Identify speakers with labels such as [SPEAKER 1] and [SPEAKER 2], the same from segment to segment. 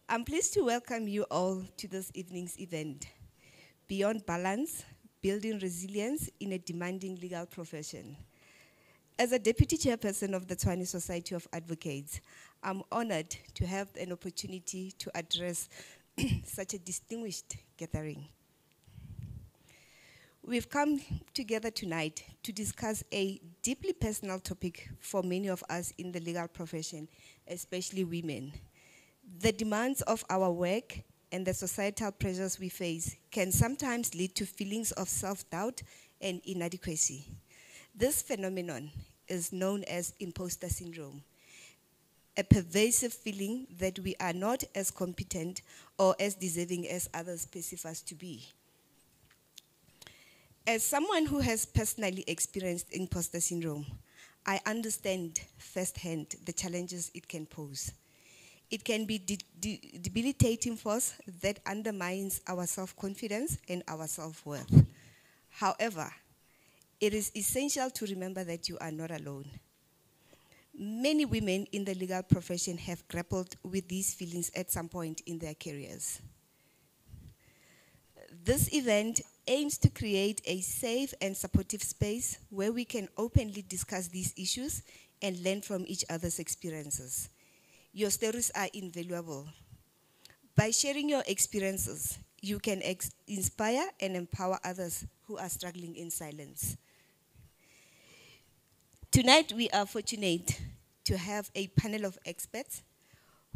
[SPEAKER 1] I'm pleased to welcome you all to this evening's event, Beyond Balance, Building Resilience in a Demanding Legal Profession. As a Deputy Chairperson of the Tshwane Society of Advocates, I'm honored to have an opportunity to address such a distinguished gathering. We've come together tonight to discuss a deeply personal topic for many of us in the legal profession, especially women. The demands of our work and the societal pressures we face can sometimes lead to feelings of self-doubt and inadequacy. This phenomenon is known as imposter syndrome, a pervasive feeling that we are not as competent or as deserving as others perceive us to be. As someone who has personally experienced imposter syndrome, I understand firsthand the challenges it can pose. It can be debilitating force that undermines our self-confidence and our self-worth. However, it is essential to remember that you are not alone. Many women in the legal profession have grappled with these feelings at some point in their careers. This event aims to create a safe and supportive space where we can openly discuss these issues and learn from each other's experiences. Your stories are invaluable. By sharing your experiences, you can inspire and empower others who are struggling in silence. Tonight, we are fortunate to have a panel of experts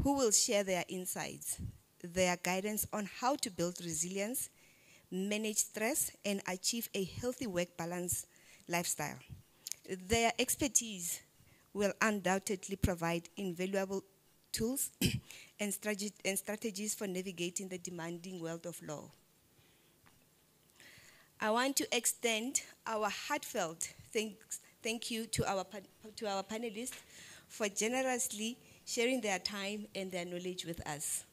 [SPEAKER 1] who will share their insights, their guidance on how to build resilience, manage stress, and achieve a healthy work-balance lifestyle. Their expertise will undoubtedly provide invaluable tools and strategies for navigating the demanding world of law. I want to extend our heartfelt thank you to our panelists for generously sharing their time and their knowledge with us.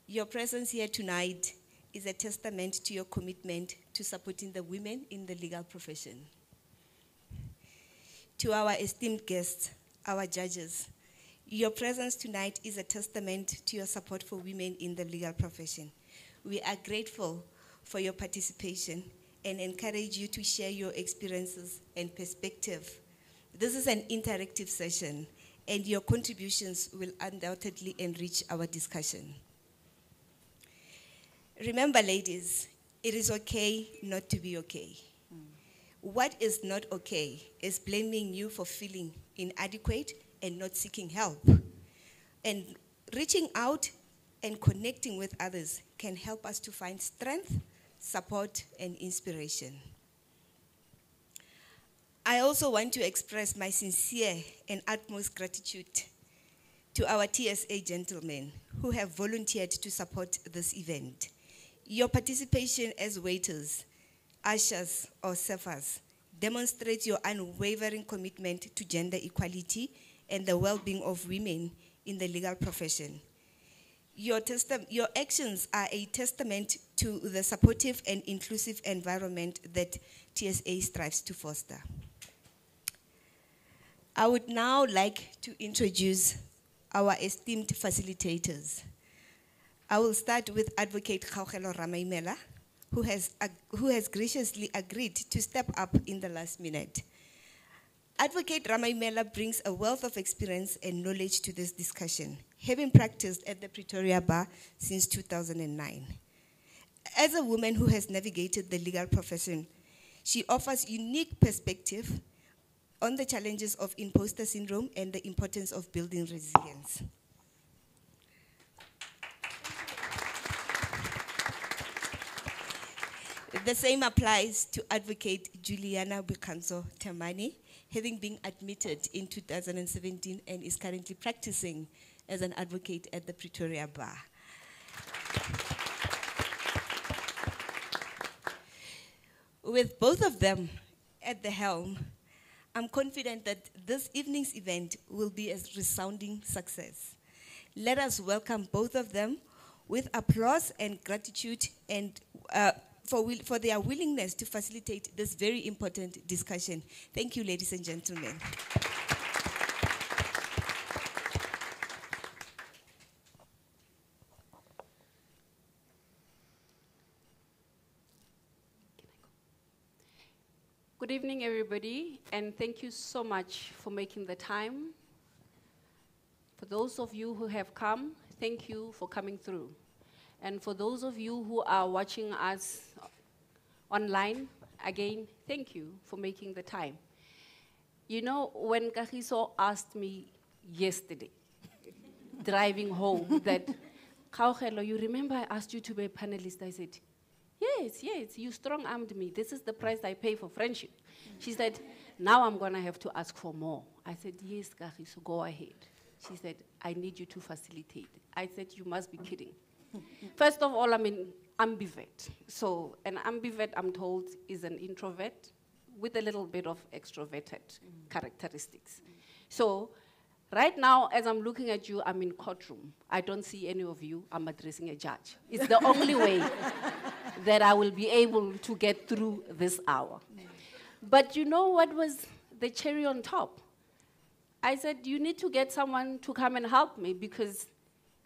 [SPEAKER 1] Your presence here tonight is a testament to your commitment to supporting the women in the legal profession. To our esteemed guests, our judges, your presence tonight is a testament to your support for women in the legal profession. We are grateful for your participation and encourage you to share your experiences and perspective. This is an interactive session, and your contributions will undoubtedly enrich our discussion. Remember, ladies, it is okay not to be okay. What is not okay is blaming you for feeling inadequate and not seeking help. And reaching out and connecting with others can help us to find strength, support, and inspiration. I also want to express my sincere and utmost gratitude to our TSA gentlemen who have volunteered to support this event. Your participation as waiters, ushers, or servers demonstrates your unwavering commitment to gender equality and the well-being of women in the legal profession. Your actions are a testament to the supportive and inclusive environment that TSA strives to foster. I would now like to introduce our esteemed facilitators. I will start with Advocate Kgaugelo Ramaimela, who has graciously agreed to step up in the last minute. Advocate Ramaimela brings a wealth of experience and knowledge to this discussion, having practiced at the Pretoria Bar since 2009. As a woman who has navigated the legal profession, she offers unique perspective on the challenges of imposter syndrome and the importance of building resilience. The same applies to Advocate Juliana Bukanzo Temani, having been admitted in 2017 and is currently practicing as an advocate at the Pretoria Bar. With both of them at the helm, I'm confident that this evening's event will be a resounding success. Let us welcome both of them with applause and gratitude and for their willingness to facilitate this very important discussion. Thank you, ladies and gentlemen.
[SPEAKER 2] Good evening, everybody, and thank you so much for making the time. For those of you who have come, thank you for coming through. And for those of you who are watching us online, again, thank you for making the time. You know, when Kagiso asked me yesterday, driving home, that, Kaugelo, you remember I asked you to be a panelist? I said, yes, you strong-armed me. This is the price I pay for friendship. She said, now I'm gonna have to ask for more. I said, yes, Kagiso, go ahead. She said, I need you to facilitate. I said, you must be kidding. First of all, I'm an ambivert. So an ambivert, I'm told, is an introvert with a little bit of extroverted characteristics. So right now, as I'm looking at you, I'm in courtroom. I don't see any of you. I'm addressing a judge. It's the only way that I will be able to get through this hour. But you know what was the cherry on top? I said, you need to get someone to come and help me because,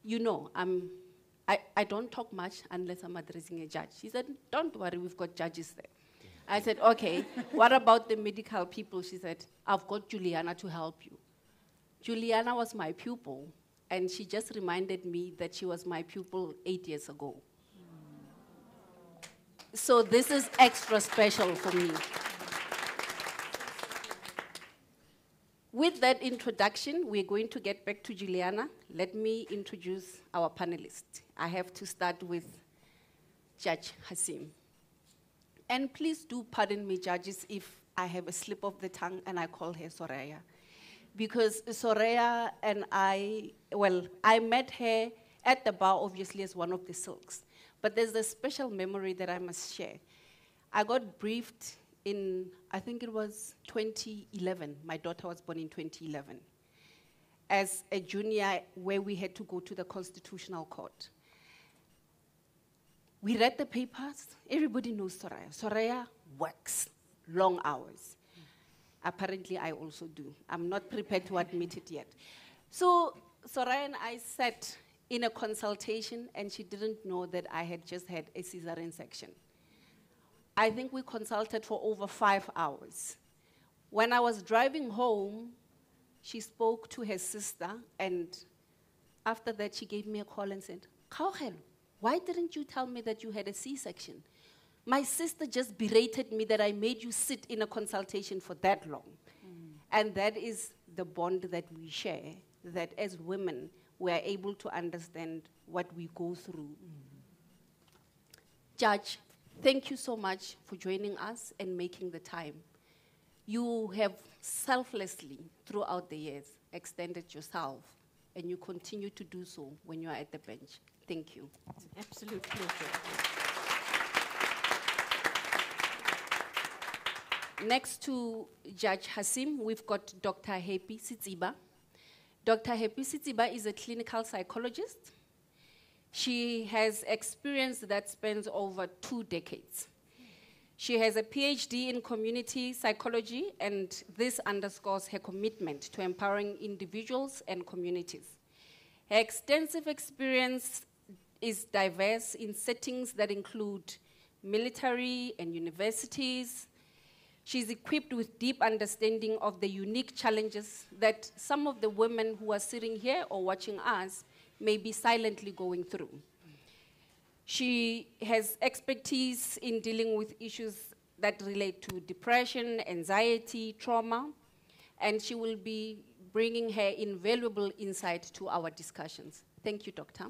[SPEAKER 2] you know, I don't talk much unless I'm addressing a judge. She said, don't worry, we've got judges there. I said, okay, what about the medical people? She said, I've got Juliana to help you. Juliana was my pupil, and she just reminded me that she was my pupil 8 years ago. So this is extra special for me. With that introduction, we're going to get back to Juliana. Let me introduce our panelists. I have to start with Judge Hasim. And please do pardon me, judges, if I have a slip of the tongue and I call her Soraya. Because Soraya and I met her at the bar, obviously, as one of the silks. But there's a special memory that I must share. I got briefed in, I think it was 2011. My daughter was born in 2011. As a junior, where we had to go to the Constitutional Court. We read the papers. Everybody knows Soraya. Soraya works long hours. Apparently, I also do. I'm not prepared to admit it yet. So Soraya and I sat in a consultation, and she didn't know that I had just had a cesarean section. I think we consulted for over 5 hours. When I was driving home, she spoke to her sister, and after that, she gave me a call and said, Kaugelo, why didn't you tell me that you had a C-section? My sister just berated me that I made you sit in a consultation for that long. And that is the bond that we share, that as women, we are able to understand what we go through. Judge, thank you so much for joining us and making the time. You have selflessly, throughout the years, extended yourself, and you continue to do so when you are at the bench. Thank you.
[SPEAKER 3] It's an absolute pleasure.
[SPEAKER 2] Next to Judge Hasim, we've got Dr. Happy Sitsiba. Dr. Happy Sitsiba is a clinical psychologist. She has experience that spans over 2 decades. She has a PhD in community psychology, and this underscores her commitment to empowering individuals and communities. Her extensive experience is diverse in settings that include military and universities. She's equipped with deep understanding of the unique challenges that some of the women who are sitting here or watching us may be silently going through. She has expertise in dealing with issues that relate to depression, anxiety, trauma, and she will be bringing her invaluable insight to our discussions. Thank you, Doctor.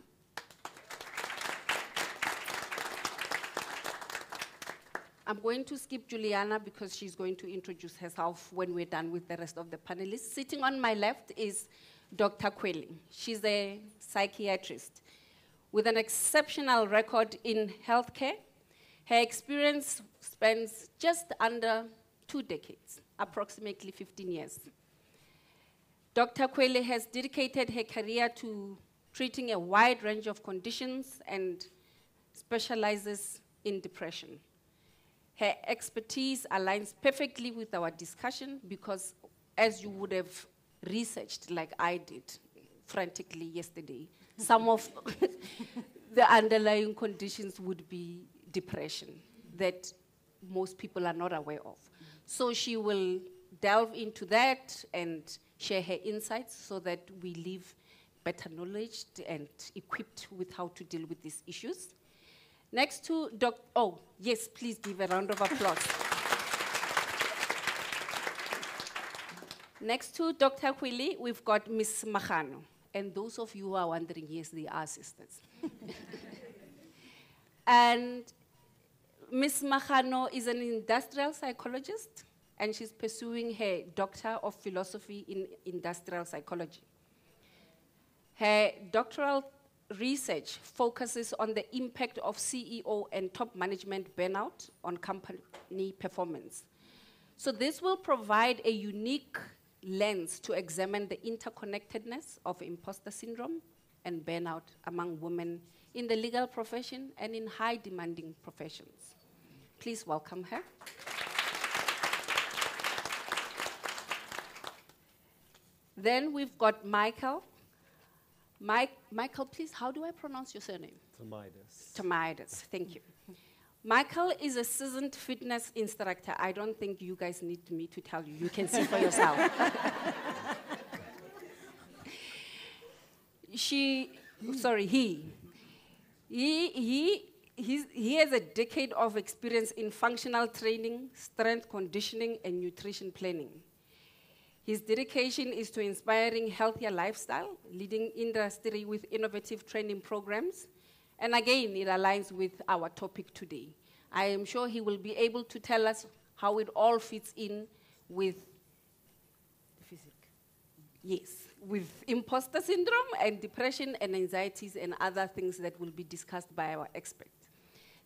[SPEAKER 2] I'm going to skip Juliana because she's going to introduce herself when we're done with the rest of the panelists. Sitting on my left is Dr. Kweli. She's a psychiatrist with an exceptional record in healthcare. Her experience spans just under 2 decades, approximately 15 years. Dr. Kweli has dedicated her career to treating a wide range of conditions and specializes in depression. Her expertise aligns perfectly with our discussion because, as you would have researched, like I did frantically yesterday, some of the underlying conditions would be depression that most people are not aware of. So she will delve into that and share her insights so that we leave better knowledge and equipped with how to deal with these issues. Next to oh, yes, please give a round of applause. Next to Dr. Hwili, we've got Ms. Magano. And those of you who are wondering, yes, they are sisters. And Ms. Magano is an industrial psychologist, and she's pursuing her Doctor of Philosophy in Industrial Psychology. Her doctoral research focuses on the impact of CEO and top management burnout on company performance. So this will provide a unique lens to examine the interconnectedness of imposter syndrome and burnout among women in the legal profession and in high demanding professions. Please welcome her. Then we've got Michael. Michael, please, how do I pronounce your surname?
[SPEAKER 3] Tomaitis.
[SPEAKER 2] Tomaitis, thank you. Michael is a seasoned fitness instructor. I don't think you guys need me to tell you. You can see for yourself. He has a decade of experience in functional training, strength conditioning, and nutrition planning. His dedication is to inspiring healthier lifestyle, leading industry with innovative training programs. And again, it aligns with our topic today. I am sure he will be able to tell us how it all fits in with with imposter syndrome and depression and anxieties and other things that will be discussed by our expert.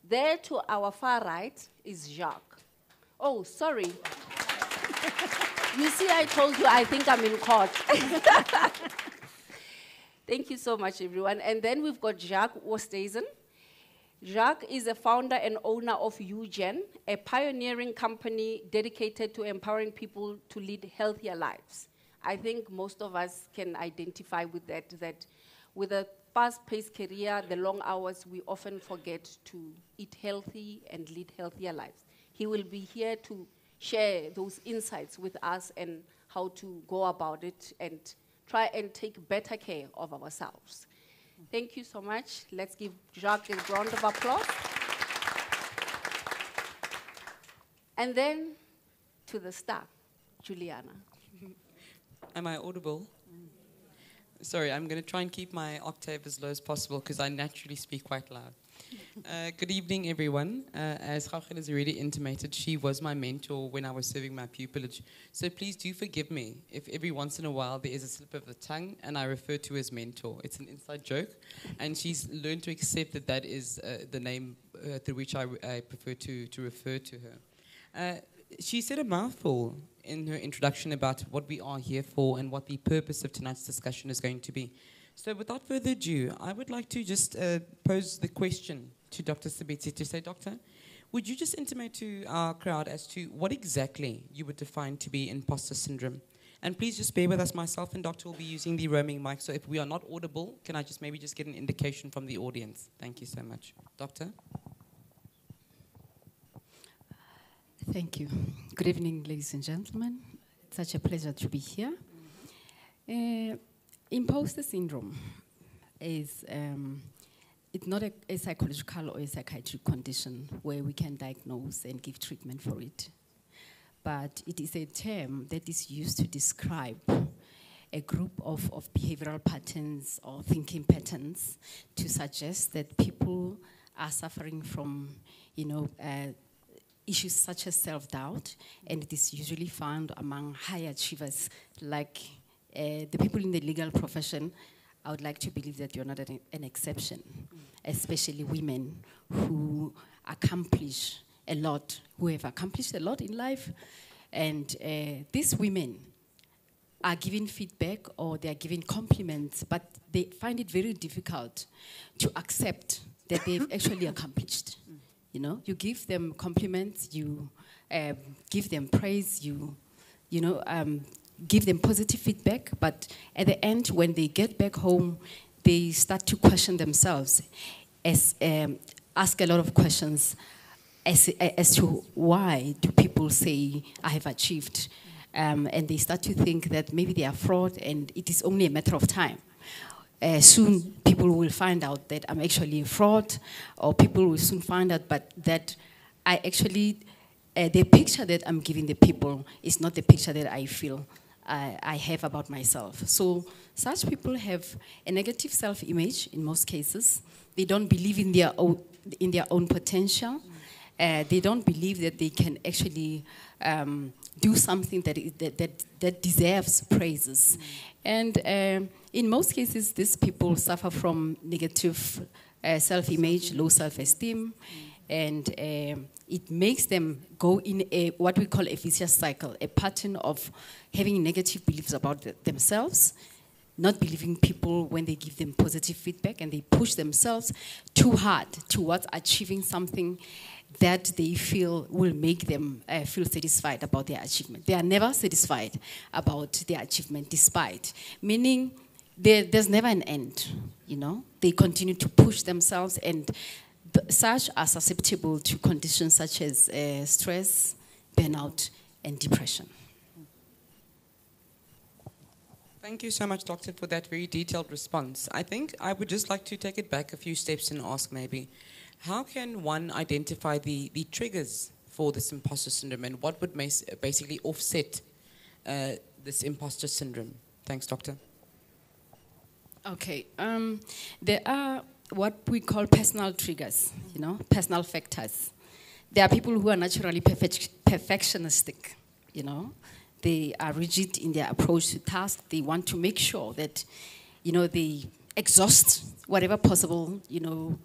[SPEAKER 2] There to our far right is Jacques. Oh, sorry. You see, I told you, I think I'm in court. Thank you so much, everyone. And then we've got Jacques Oosthuizen. Jacques is a founder and owner of UGen, a pioneering company dedicated to empowering people to lead healthier lives. I think most of us can identify with that with a fast-paced career, the long hours, we often forget to eat healthy and lead healthier lives. He will be here to share those insights with us and how to go about it and try and take better care of ourselves. Thank you so much. Let's give Jacques a round of applause. And then to the star, Juliana.
[SPEAKER 4] Am I audible? Sorry, I'm going to try and keep my octave as low as possible because I naturally speak quite loud. Good evening, everyone. As Rachel has already intimated, she was my mentor when I was serving my pupillage. So please do forgive me if every once in a while there is a slip of the tongue and I refer to her as mentor. It's an inside joke, and she's learned to accept that that is the name through which I prefer to refer to her. She said a mouthful in her introduction about what we are here for and what the purpose of tonight's discussion is going to be. So without further ado, I would like to just pose the question to Dr. Sebetsi to say, Doctor, would you just intimate to our crowd as to what exactly you would define to be imposter syndrome? And please just bear with us. Myself and Doctor will be using the roaming mic, so if we are not audible, can I just maybe just get an indication from the audience? Thank you so much. Doctor?
[SPEAKER 5] Thank you. Good evening, ladies and gentlemen. It's such a pleasure to be here. Imposter syndrome is it's not a psychological or a psychiatric condition where we can diagnose and give treatment for it. But it is a term that is used to describe a group of behavioral patterns or thinking patterns to suggest that people are suffering from, issues such as self-doubt, and it is usually found among high achievers like the people in the legal profession. I would like to believe that you're not an exception, especially women who accomplish a lot, who have accomplished a lot in life. And these women are giving feedback or they are giving compliments, but they find it very difficult to accept that they've actually accomplished. You give them compliments, you give them praise, you give them positive feedback, but at the end, when they get back home, they start to question themselves, ask a lot of questions. as to why do people say I have achieved, and they start to think that maybe they are fraud and it is only a matter of time. Soon people will find out that I'm actually a fraud, or people will soon find out but that I actually, the picture that I'm giving the people is not the picture that I feel I have about myself. So such people have a negative self-image in most cases. They don't believe in their own potential. They don't believe that they can actually do something that deserves praises. And in most cases, these people suffer from negative self-image, low self-esteem, and it makes them go in what we call a vicious cycle, a pattern of having negative beliefs about themselves, not believing people when they give them positive feedback, and they push themselves too hard towards achieving something that they feel will make them feel satisfied about their achievement. They are never satisfied about their achievement, despite, meaning there's never an end, you know? They continue to push themselves, and such are susceptible to conditions such as stress, burnout, and depression.
[SPEAKER 4] Thank you so much, Doctor, for that very detailed response. I think I would just like to take it back a few steps and ask maybe, how can one identify the triggers for this imposter syndrome, and what would basically offset this imposter syndrome? Thanks, Doctor.
[SPEAKER 5] Okay, there are what we call personal triggers, you know, personal factors. There are people who are naturally perfectionistic, you know. They are rigid in their approach to tasks. They want to make sure that, you know, they exhaust whatever possible, you know,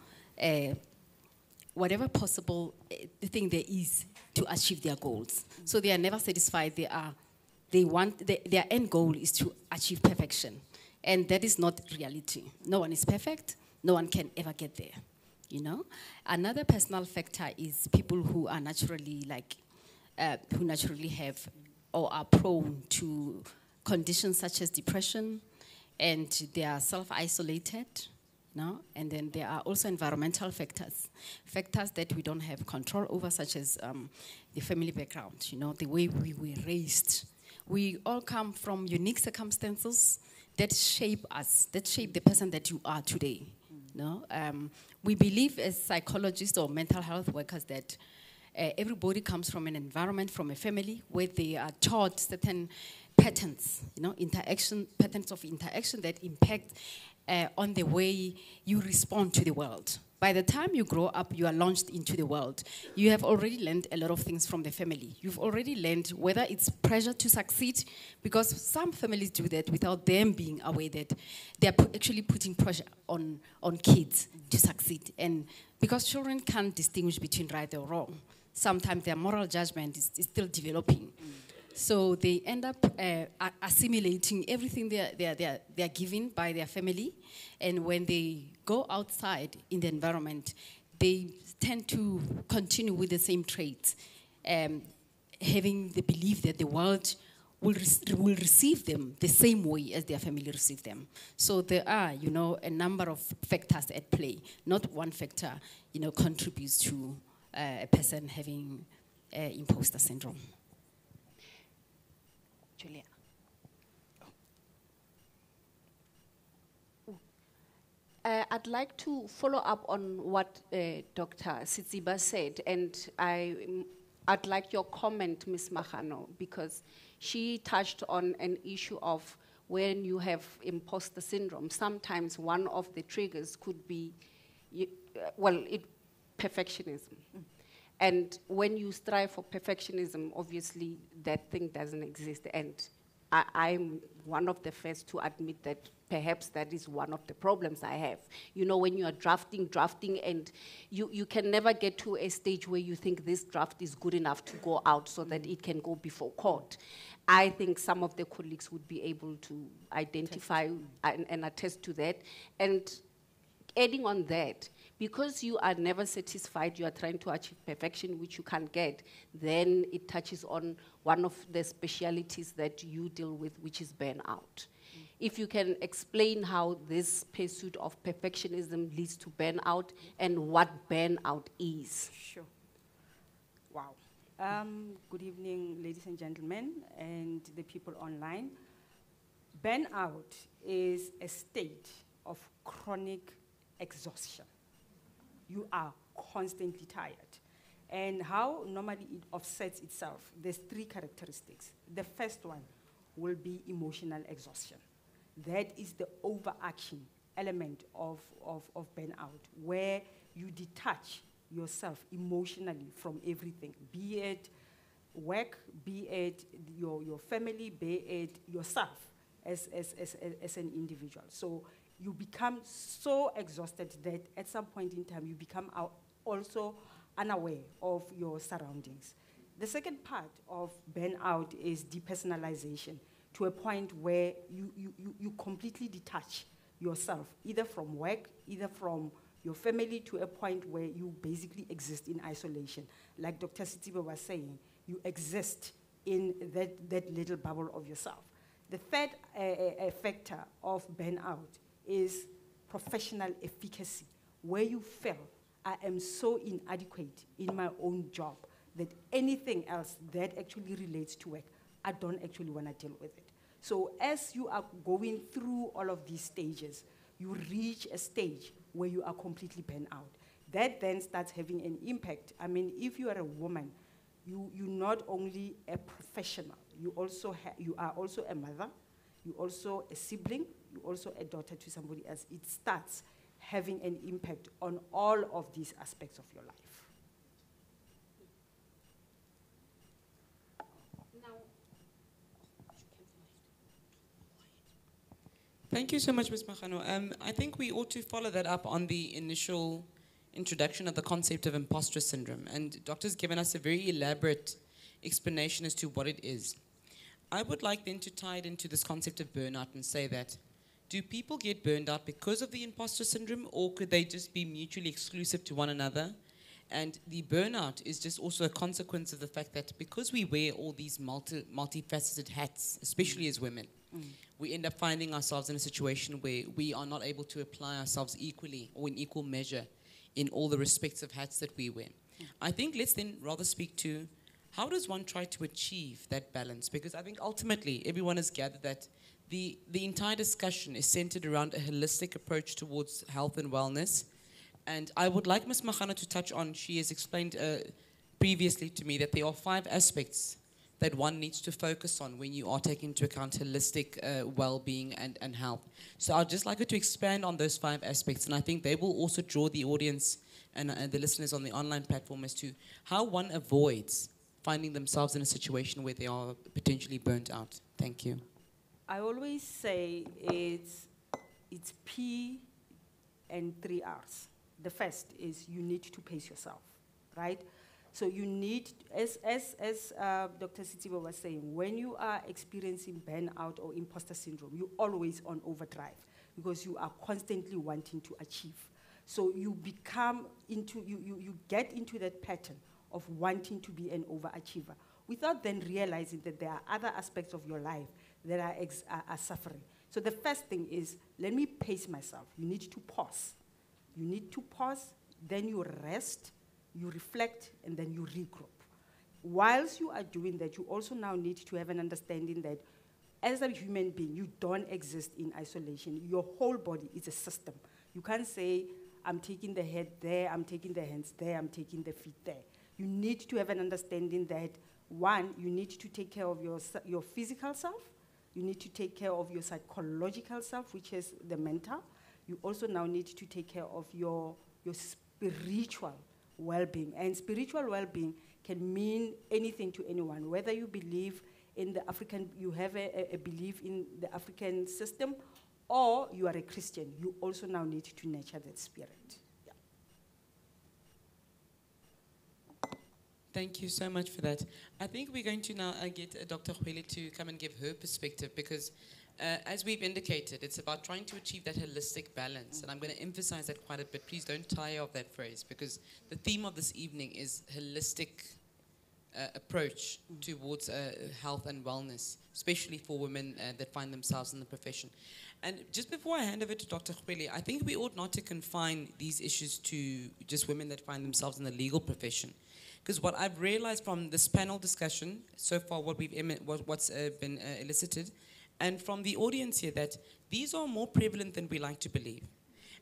[SPEAKER 5] whatever possible the thing there is to achieve their goals. So they are never satisfied. Their end goal is to achieve perfection. And that is not reality. No one is perfect. No one can ever get there, you know. Another personal factor is people who are naturally who naturally have or are prone to conditions such as depression, and they are self-isolated, you know. And then there are also environmental factors that we don't have control over, such as the family background, you know, the way we were raised. We all come from unique circumstances that shape us, that shape the person that you are today. No? We believe as psychologists or mental health workers that everybody comes from an environment, from a family, where they are taught certain patterns, you know, patterns of interaction that impact on the way you respond to the world. By the time you grow up, you are launched into the world. You have already learned a lot of things from the family. You've already learned whether it's pressure to succeed, because some families do that without them being aware that they're actually putting pressure on kids to succeed. And because children can't distinguish between right or wrong, sometimes their moral judgment is still developing. So they end up assimilating everything they're given by their family, and when they go outside in the environment, they tend to continue with the same traits, having the belief that the world will receive them the same way as their family received them. So there are, you know, a number of factors at play. Not one factor, you know, contributes to a person having imposter syndrome.
[SPEAKER 2] Julia. I'd like to follow up on what Dr. Sitsiba said, and I'd like your comment, Ms. Magano, because she touched on an issue of when you have imposter syndrome. Sometimes one of the triggers could be, perfectionism. And when you strive for perfectionism, obviously that thing doesn't exist. And I'm one of the first to admit that perhaps that is one of the problems I have. You know, when you are drafting, and you can never get to a stage where you think this draft is good enough to go out so that it can go before court. I think some of the colleagues would be able to identify and attest to that. And adding on that, because you are never satisfied, you are trying to achieve perfection, which you can't get, then it touches on one of the specialities that you deal with, which is burnout. If you can explain how this pursuit of perfectionism leads to burnout and what burnout is.
[SPEAKER 3] Sure. Good evening, ladies and gentlemen, and the people online. Burnout is a state of chronic exhaustion. You are constantly tired. And how normally it offsets itself, there's 3 characteristics. The first one will be emotional exhaustion. That is the overarching element of burnout, where you detach yourself emotionally from everything, be it work, be it your family, be it yourself as an individual. So you become so exhausted that at some point in time you become also unaware of your surroundings. The second part of burnout is depersonalization, to a point where you completely detach yourself, either from work, either from your family, to a point where you basically exist in isolation. Like Dr. Sitiba was saying, you exist in that little bubble of yourself. The third factor of burnout is professional efficacy, where you feel, I am so inadequate in my own job that anything else that actually relates to work, I don't actually want to deal with it. So as you are going through all of these stages, you reach a stage where you are completely burnt out. That then starts having an impact. I mean, if you are a woman, you're not only a professional, you are also a mother, you're also a sibling, you're also a daughter to somebody else. It starts having an impact on all of these aspects of your life.
[SPEAKER 4] Thank you so much, Ms. Magano. I think we ought to follow that up on the initial introduction of the concept of imposter syndrome. And Doctor's given us a very elaborate explanation as to what it is. I would like then to tie it into this concept of burnout and say that, do people get burned out because of the imposter syndrome, or could they just be mutually exclusive to one another? And the burnout is just also a consequence of the fact that because we wear all these multifaceted hats, especially as women, we end up finding ourselves in a situation where we are not able to apply ourselves equally or in equal measure in all the respective hats that we wear. I think let's then rather speak to how does one try to achieve that balance? Because I think ultimately everyone has gathered that the entire discussion is centered around a holistic approach towards health and wellness. And I would like Ms. Magano to touch on, she has explained previously to me that there are 5 aspects that one needs to focus on when you are taking into account holistic well-being and health. So I'd just like her to expand on those 5 aspects, and I think they will also draw the audience and the listeners on the online platform as to how one avoids finding themselves in a situation where they are potentially burnt out. Thank you.
[SPEAKER 3] I always say it's P and 3 R's. The first is you need to pace yourself, right? So you need, as Dr. Sitiba was saying, when you are experiencing burnout or imposter syndrome, you're always on overdrive because you are constantly wanting to achieve. So you become into, you get into that pattern of wanting to be an overachiever without then realizing that there are other aspects of your life that are suffering. So the first thing is, let me pace myself. You need to pause. You need to pause, then you rest, you reflect, and then you regroup. Whilst you are doing that, you also now need to have an understanding that as a human being, you don't exist in isolation. Your whole body is a system. You can't say, I'm taking the head there, I'm taking the hands there, I'm taking the feet there. You need to have an understanding that, one, you need to take care of your physical self. You need to take care of your psychological self, which is the mental. You also now need to take care of your spiritual well-being. And spiritual well-being can mean anything to anyone, whether you believe in the African, you have a belief in the African system, or you are a Christian. You also now need to nurture that spirit. Yeah.
[SPEAKER 4] Thank you so much for that. I think we're going to now get Dr. Khwele to come and give her perspective because as we've indicated, it's about trying to achieve that holistic balance. And I'm going to emphasize that quite a bit. Please don't tire of that phrase because the theme of this evening is holistic approach towards health and wellness. especially for women that find themselves in the profession. And just before I hand over to Dr. Khwele, I think we ought not to confine these issues to just women that find themselves in the legal profession. Because what I've realized from this panel discussion so far, what's been elicited, and from the audience here, that these are more prevalent than we like to believe.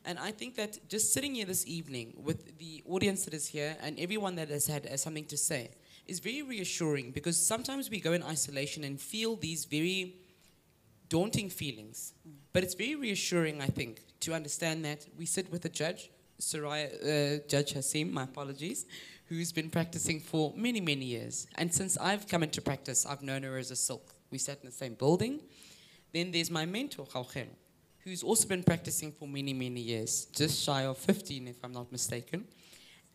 [SPEAKER 4] And I think that just sitting here this evening with the audience that is here and everyone that has had something to say is very reassuring, because sometimes we go in isolation and feel these very daunting feelings. But it's very reassuring, I think, to understand that we sit with a judge, Judge Hasim, my apologies, who's been practicing for many, many years. And since I've come into practice, I've known her as a silk. We sat in the same building. Then there's my mentor, Khawkhelo, who's also been practicing for many, many years, just shy of 15, if I'm not mistaken.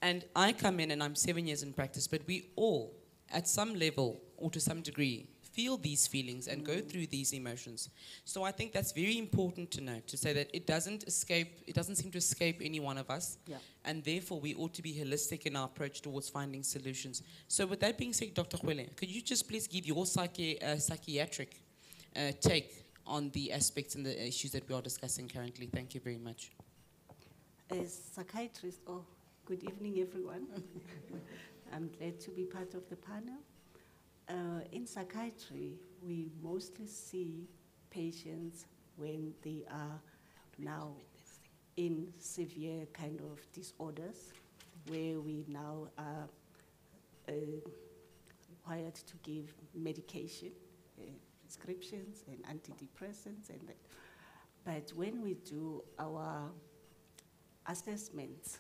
[SPEAKER 4] And I come in and I'm 7 years in practice, but we all, at some level or to some degree, feel these feelings and go through these emotions. So I think that's very important to note, to say that it doesn't seem to escape any one of us, and therefore we ought to be holistic in our approach towards finding solutions. So with that being said, Dr. Khwele, could you just please give your psychiatric take on the aspects and the issues that we are discussing currently? Thank you very much.
[SPEAKER 6] As psychiatrist, good evening, everyone. I'm glad to be part of the panel. In psychiatry, we mostly see patients when they are now in severe kind of disorders, where we now are required to give medication, prescriptions and antidepressants and that. But when we do our assessments,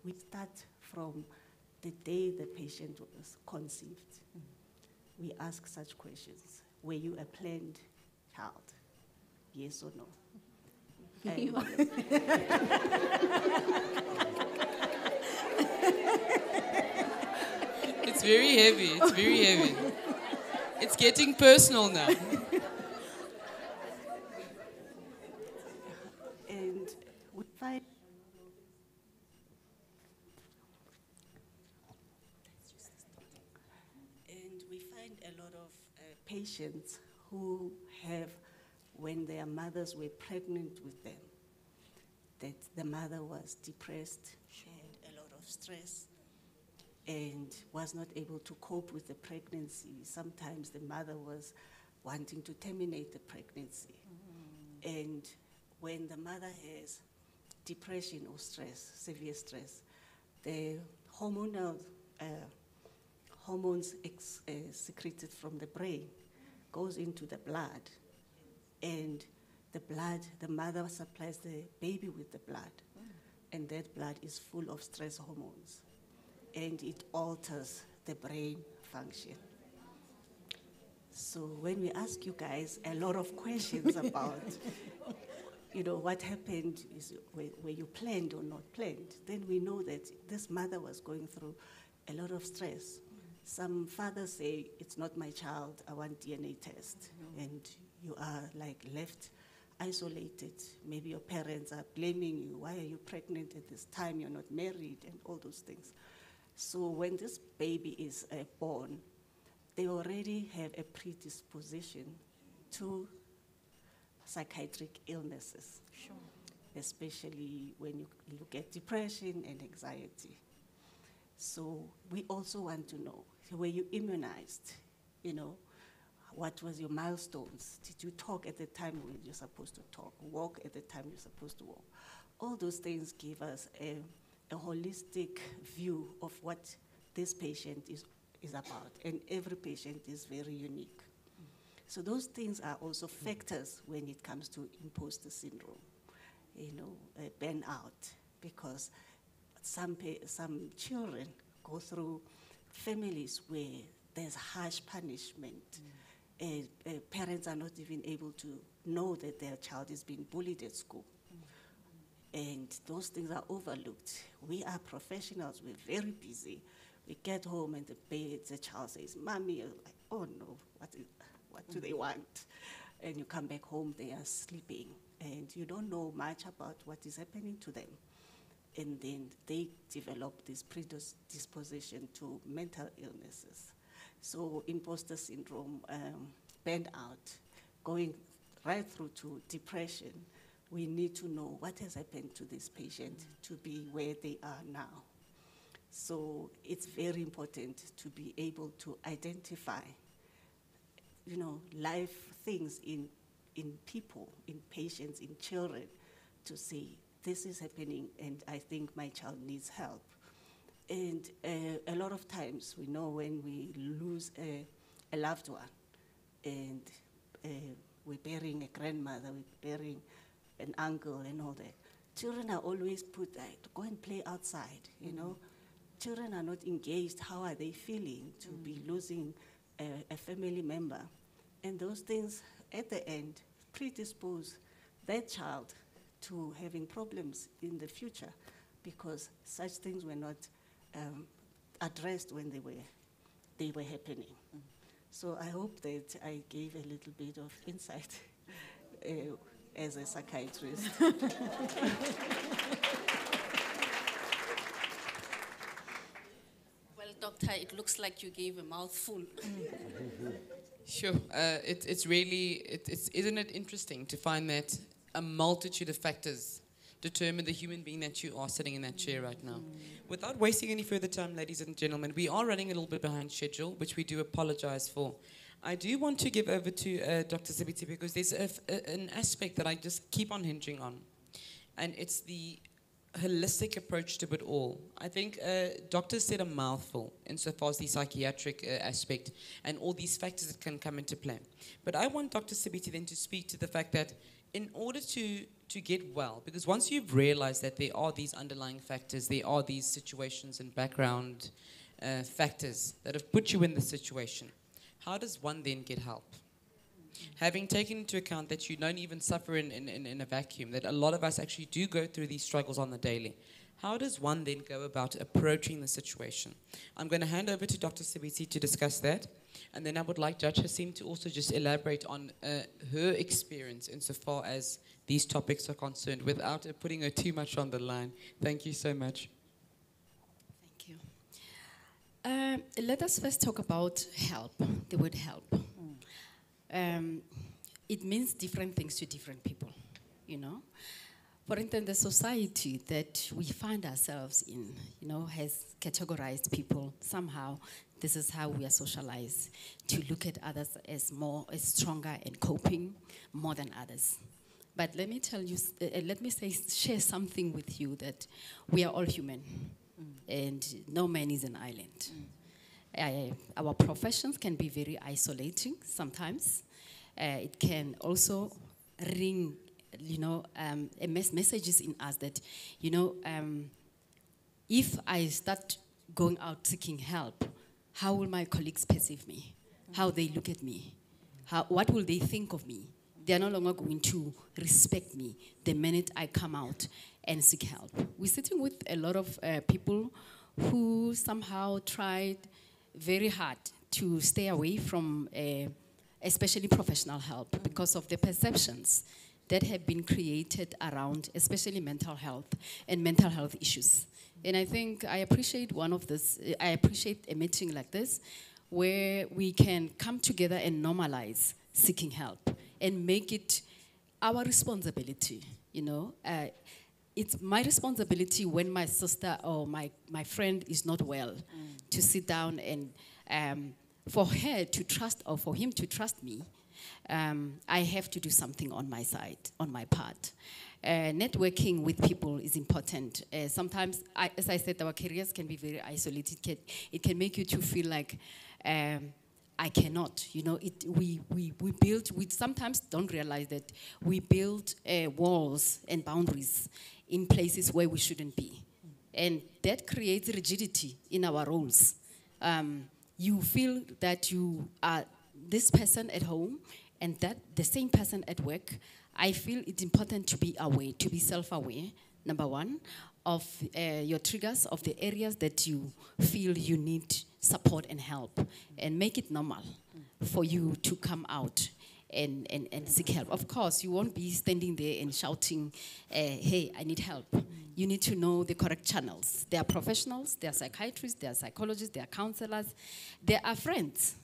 [SPEAKER 6] we start from the day the patient was conceived. We ask such questions. Were you a planned child? Yes or no?
[SPEAKER 4] It's very heavy, it's very heavy. It's getting personal now.
[SPEAKER 6] And we find a lot of patients who have, when their mothers were pregnant with them, that the mother was depressed, had a lot of stress, and was not able to cope with the pregnancy. Sometimes the mother was wanting to terminate the pregnancy. And when the mother has depression or stress, severe stress, the hormonal hormones secreted from the brain goes into the blood, and the mother supplies the baby with the blood, and that blood is full of stress hormones, and it alters the brain function. So when we ask you guys a lot of questions about what happened, is were you planned or not planned, then we know that this mother was going through a lot of stress. Some fathers say, it's not my child, I want DNA test. And you are left isolated. Maybe your parents are blaming you. Why are you pregnant at this time? You're not married, and all those things. So when this baby is born, they already have a predisposition to psychiatric illnesses, especially when you look at depression and anxiety. So we also want to know, were you immunized? What was your milestones? Did you talk at the time when you're supposed to talk? Walk at the time you're supposed to walk? All those things give us a holistic view of what this patient is about. And every patient is very unique. So those things are also factors when it comes to imposter syndrome, burnout, because some children go through families where there's harsh punishment. Parents are not even able to know that their child is being bullied at school. And those things are overlooked. We are professionals, we're very busy. We get home and the child says, Mommy, you're like, oh no, what do they want? And you come back home, they are sleeping, and you don't know much about what is happening to them. And then they develop this predisposition to mental illnesses. So imposter syndrome burnout, going right through to depression, we need to know what has happened to this patient to be where they are now. So it's very important to be able to identify, life things in people, in patients, in children, to say, this is happening and I think my child needs help. And a lot of times we know when we lose a loved one and we're burying a grandmother, we're burying an uncle and all that, children are always put, go and play outside, Children are not engaged. How are they feeling to be losing a family member? And those things, at the end, predispose that child to having problems in the future because such things were not addressed when they were happening. So I hope that I gave a little bit of insight as a psychiatrist.
[SPEAKER 5] Well, doctor, it looks like you gave a mouthful.
[SPEAKER 4] Sure. Isn't it interesting to find that a multitude of factors determine the human being that you are sitting in that chair right now? Without wasting any further time, ladies and gentlemen, we are running a little bit behind schedule, which we do apologize for. I do want to give over to Dr. Sibiti because there's an aspect that I just keep on hinging on, and it's the holistic approach to it all. I think doctors said a mouthful insofar as the psychiatric aspect and all these factors that can come into play. But I want Dr. Sibiti then to speak to the fact that in order to get well, because once you've realized that there are these underlying factors, there are these situations and background factors that have put you in the situation, how does one then get help? Having taken into account that you don't even suffer in a vacuum, that a lot of us actually do go through these struggles on the daily, how does one then go about approaching the situation? I'm going to hand over to Dr. Sibiti to discuss that, and then I would like Judge Hasim to also just elaborate on her experience insofar as these topics are concerned, without putting her too much on the line. Thank you so much.
[SPEAKER 5] Thank you. Let us first talk about help, the word help. It means different things to different people, For instance, the society that we find ourselves in, has categorized people somehow. This is how we are socialized, to look at others as stronger and coping more than others. But let me tell you, share something with you that we are all human, and no man is an island. Our professions can be very isolating sometimes. It can also ring, messages in us that, if I start going out seeking help, how will my colleagues perceive me? How they look at me? What will they think of me? They are no longer going to respect me the minute I come out and seek help. We're sitting with a lot of people who somehow tried very hard to stay away from especially professional help because of the perceptions that have been created around especially mental health and mental health issues. And I think I appreciate I appreciate a meeting like this where we can come together and normalize seeking help and make it our responsibility, It's my responsibility when my sister or my friend is not well to sit down and for her to trust or for him to trust me, I have to do something on my side, on my part. Networking with people is important. Sometimes, as I said, our careers can be very isolated. It can make you to feel like I cannot. We sometimes don't realize that we build walls and boundaries in places where we shouldn't be. And that creates rigidity in our roles. You feel that you are this person at home and that the same person at work. I feel it's important to be aware, to be self-aware, number one, of your triggers, of the areas that you feel you need support and help, and make it normal for you to come out and seek help. Of course, you won't be standing there and shouting, hey, I need help. You need to know the correct channels. There are professionals, there are psychiatrists, there are psychologists, there are counselors, there are friends,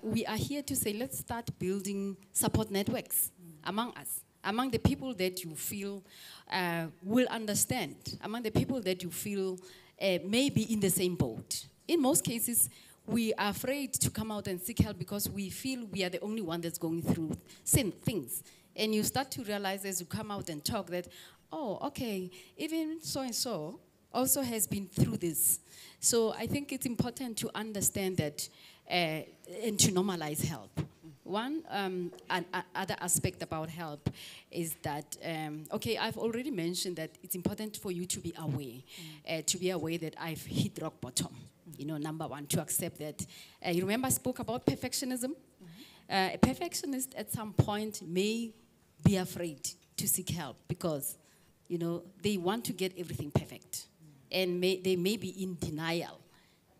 [SPEAKER 5] we are here to say, let's start building support networks among us, among the people that you feel will understand, among the people that you feel may be in the same boat. In most cases, we are afraid to come out and seek help because we feel we are the only one that's going through same things. And you start to realize as you come out and talk that, oh, okay, even so-and-so also has been through this. So I think it's important to understand that and to normalize help. One other aspect about help is that, okay, I've already mentioned that it's important for you to be aware that I've hit rock bottom. You know, number one, to accept that. You remember I spoke about perfectionism? A perfectionist at some point may be afraid to seek help because, you know, they want to get everything perfect. And they may be in denial,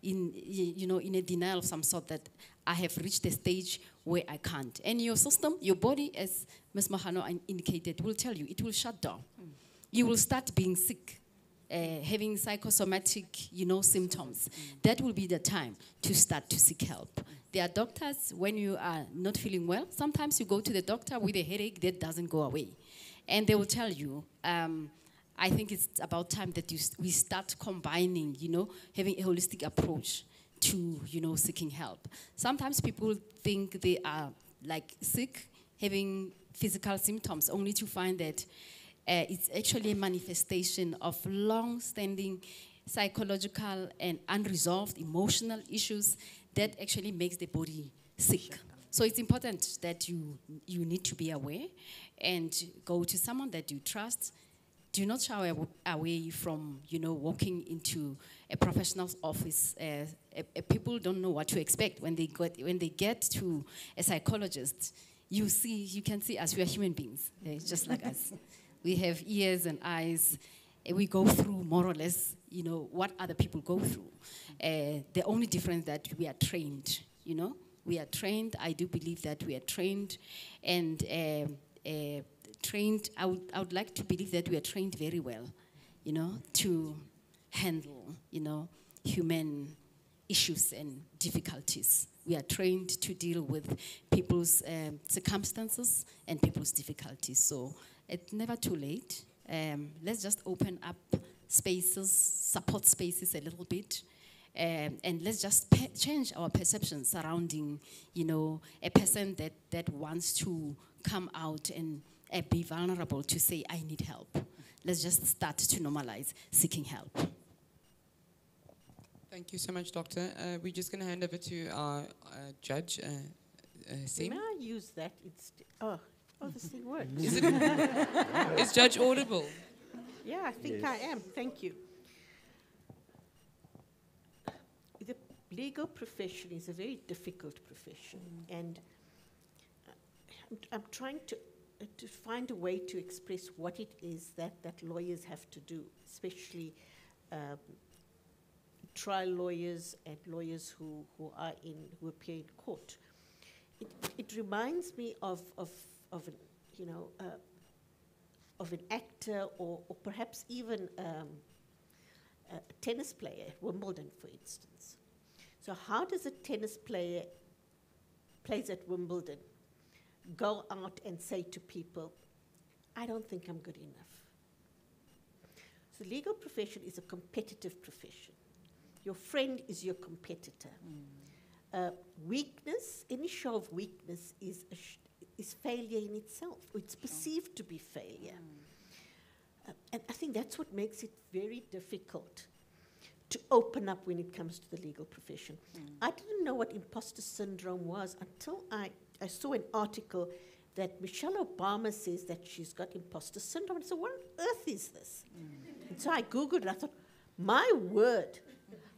[SPEAKER 5] in a denial of some sort that I have reached a stage where I can't. And your system, your body, as Ms. Mahano indicated, will tell you, it will shut down. You will start being sick, having psychosomatic, symptoms. That will be the time to start to seek help. There are doctors, when you are not feeling well, sometimes you go to the doctor with a headache that doesn't go away. And they will tell you, I think it's about time that we start combining, having a holistic approach to, seeking help. Sometimes people think they are like sick, having physical symptoms, only to find that it's actually a manifestation of long-standing psychological and unresolved emotional issues that actually makes the body sick. So it's important that you need to be aware and go to someone that you trust. Do not shy away from, walking into a professional's office. People don't know what to expect when they get to a psychologist. You can see us, we are human beings, just like us. We have ears and eyes. We go through more or less, what other people go through. The only difference that we are trained, We are trained. I do believe that we are trained, and trained. I would like to believe that we are trained very well, to handle, human issues and difficulties. We are trained to deal with people's circumstances and people's difficulties. So it's never too late. Let's just open up spaces, support spaces a little bit. And let's just change our perception surrounding, a person that wants to come out and be vulnerable to say, I need help. Let's just start to normalize seeking help.
[SPEAKER 4] Thank you so much, Doctor. We're just going to hand over to our judge, Sim.
[SPEAKER 7] May I use that? This thing works.
[SPEAKER 4] Is Judge audible?
[SPEAKER 7] Yeah, I think I am. Thank you. The legal profession is a very difficult profession, and I'm trying to find a way to express what it is that lawyers have to do, especially trial lawyers and lawyers who appear in court. It reminds me of an actor or perhaps even a tennis player at Wimbledon, for instance. So how does a tennis player plays at Wimbledon go out and say to people, I don't think I'm good enough? So the legal profession is a competitive profession. Your friend is your competitor. Weakness, any show of weakness is failure in itself. It's perceived to be failure. And I think that's what makes it very difficult to open up when it comes to the legal profession. I didn't know what imposter syndrome was until I saw an article that Michelle Obama says that she's got imposter syndrome. And so what on earth is this? And so I Googled it. I thought, my word,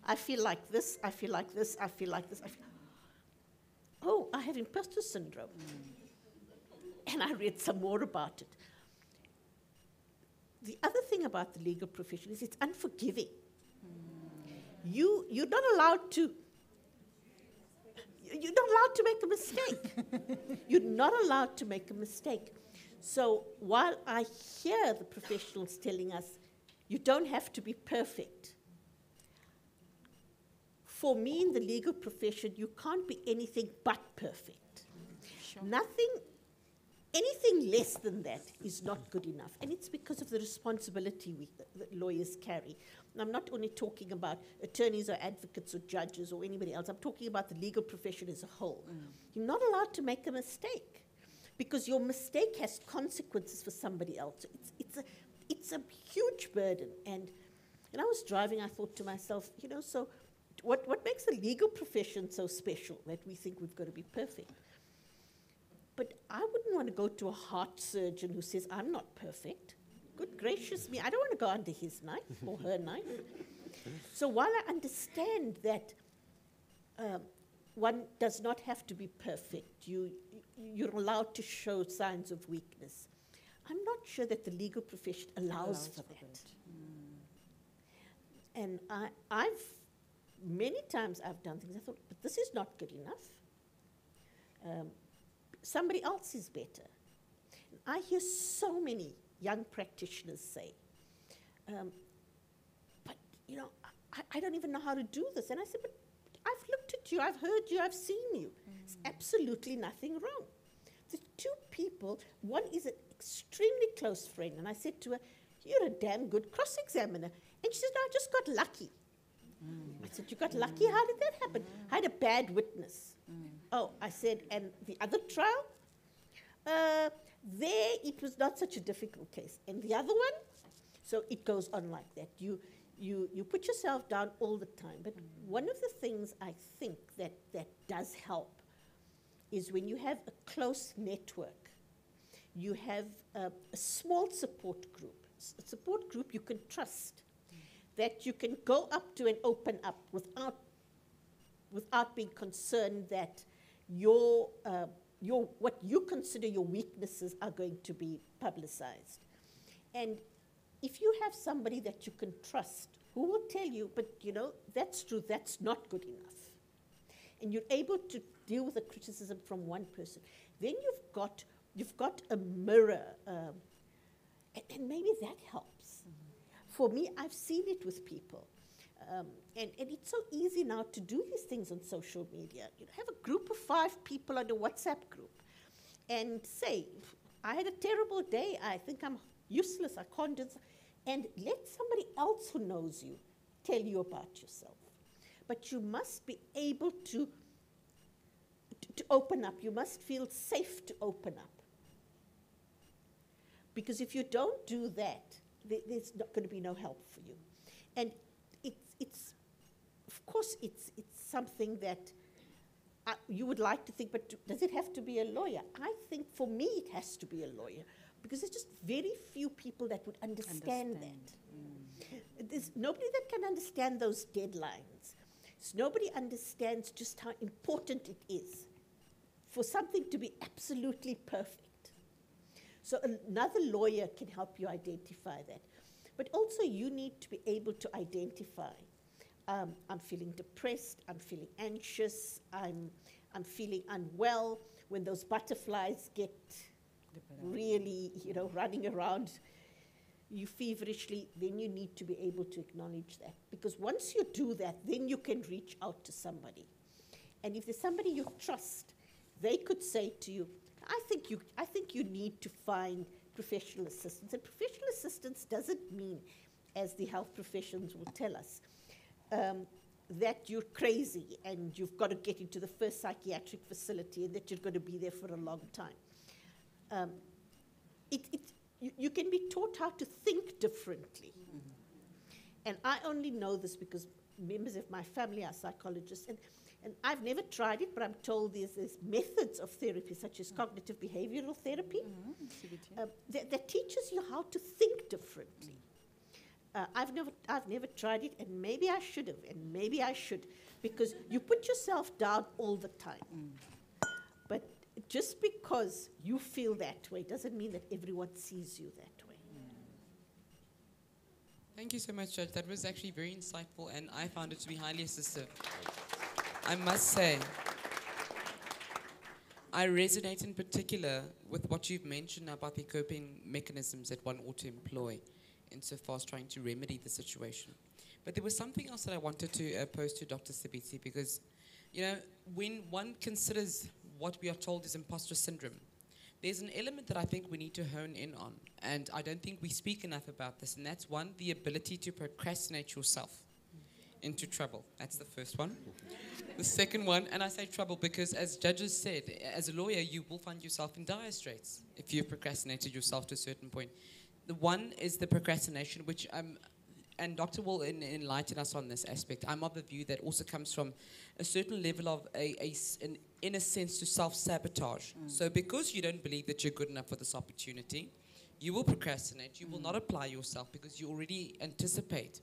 [SPEAKER 7] I feel like this, I feel like this, I feel like this. Oh, I have imposter syndrome. And I read some more about it. The other thing about the legal profession is it's unforgiving. You're not allowed to make a mistake. You're not allowed to make a mistake. So while I hear the professionals telling us, you don't have to be perfect, for me in the legal profession, you can't be anything but perfect. Nothing, anything less than that is not good enough. And it's because of the responsibility that lawyers carry. And I'm not only talking about attorneys or advocates or judges or anybody else. I'm talking about the legal profession as a whole. You're not allowed to make a mistake because your mistake has consequences for somebody else. It's a huge burden. And when I was driving, I thought to myself, you know, so what makes the legal profession so special that we think we've got to be perfect? But I wouldn't want to go to a heart surgeon who says, I'm not perfect. Good gracious me, I don't want to go under his knife or her knife. So while I understand that one does not have to be perfect, you're allowed to show signs of weakness, I'm not sure that the legal profession allows for that. And many times I've done things, I thought, but this is not good enough. Somebody else is better. I hear so many young practitioners say, but you know, I don't even know how to do this. And I said, but I've looked at you, I've heard you, I've seen you. There's absolutely nothing wrong. The two people, one is an extremely close friend, and I said to her, you're a damn good cross-examiner. And she said, no, I just got lucky. I said, you got lucky? How did that happen? I had a bad witness. Oh, I said, and the other trial? There it was not such a difficult case. And the other one? So it goes on like that. You put yourself down all the time. But one of the things I think that does help is when you have a close network, you have a small support group, a support group you can trust, that you can go up to and open up without being concerned that what you consider your weaknesses are going to be publicized. And if you have somebody that you can trust who will tell you, but you know, that's true, that's not good enough, and you're able to deal with the criticism from one person, then you've got a mirror, and maybe that helps. For me, I've seen it with people. And it's so easy now to do these things on social media. You know, have a group of 5 people on a WhatsApp group and say, I had a terrible day, I think I'm useless, I can't do this. And let somebody else who knows you tell you about yourself. But you must be able to open up. You must feel safe to open up. Because if you don't do that, there's not going to be no help for you. And it's of course, it's something that you would like to think, but does it have to be a lawyer? I think for me it has to be a lawyer, because there's just very few people that would understand that. There's nobody that can understand those deadlines. Nobody understands just how important it is for something to be absolutely perfect. So another lawyer can help you identify that. But also you need to be able to identify, I'm feeling depressed, I'm feeling anxious, I'm feeling unwell. When those butterflies get really, you know, running around you feverishly, then you need to be able to acknowledge that. Because once you do that, then you can reach out to somebody. And if there's somebody you trust, they could say to you, I think you need to find professional assistance. And professional assistance doesn't mean, as the health professions will tell us, that you're crazy and you've got to get into the first psychiatric facility and that you're going to be there for a long time. You can be taught how to think differently. And I only know this because members of my family are psychologists. And I've never tried it, but I'm told there's methods of therapy, such as cognitive behavioral therapy, that teaches you how to think differently. I've never tried it, and maybe I should have, and maybe I should, because you put yourself down all the time. But just because you feel that way doesn't mean that everyone sees you that way.
[SPEAKER 4] Thank you so much, Judge. That was actually very insightful, and I found it to be highly assistive. I must say, I resonate in particular with what you've mentioned about the coping mechanisms that one ought to employ insofar as trying to remedy the situation. But there was something else that I wanted to pose to Dr. Sibiti, because, you know, when one considers what we are told is imposter syndrome, there's an element that I think we need to hone in on, and I don't think we speak enough about this, and that's one, the ability to procrastinate yourself into trouble. That's the first one. The second one, and I say trouble because, as judges said, as a lawyer, you will find yourself in dire straits if you've procrastinated yourself to a certain point. The one is the procrastination, which, and Doctor will enlighten us on this aspect. I'm of the view that also comes from a certain level of an inner sense to self-sabotage. So because you don't believe that you're good enough for this opportunity, you will procrastinate, you will not apply yourself because you already anticipate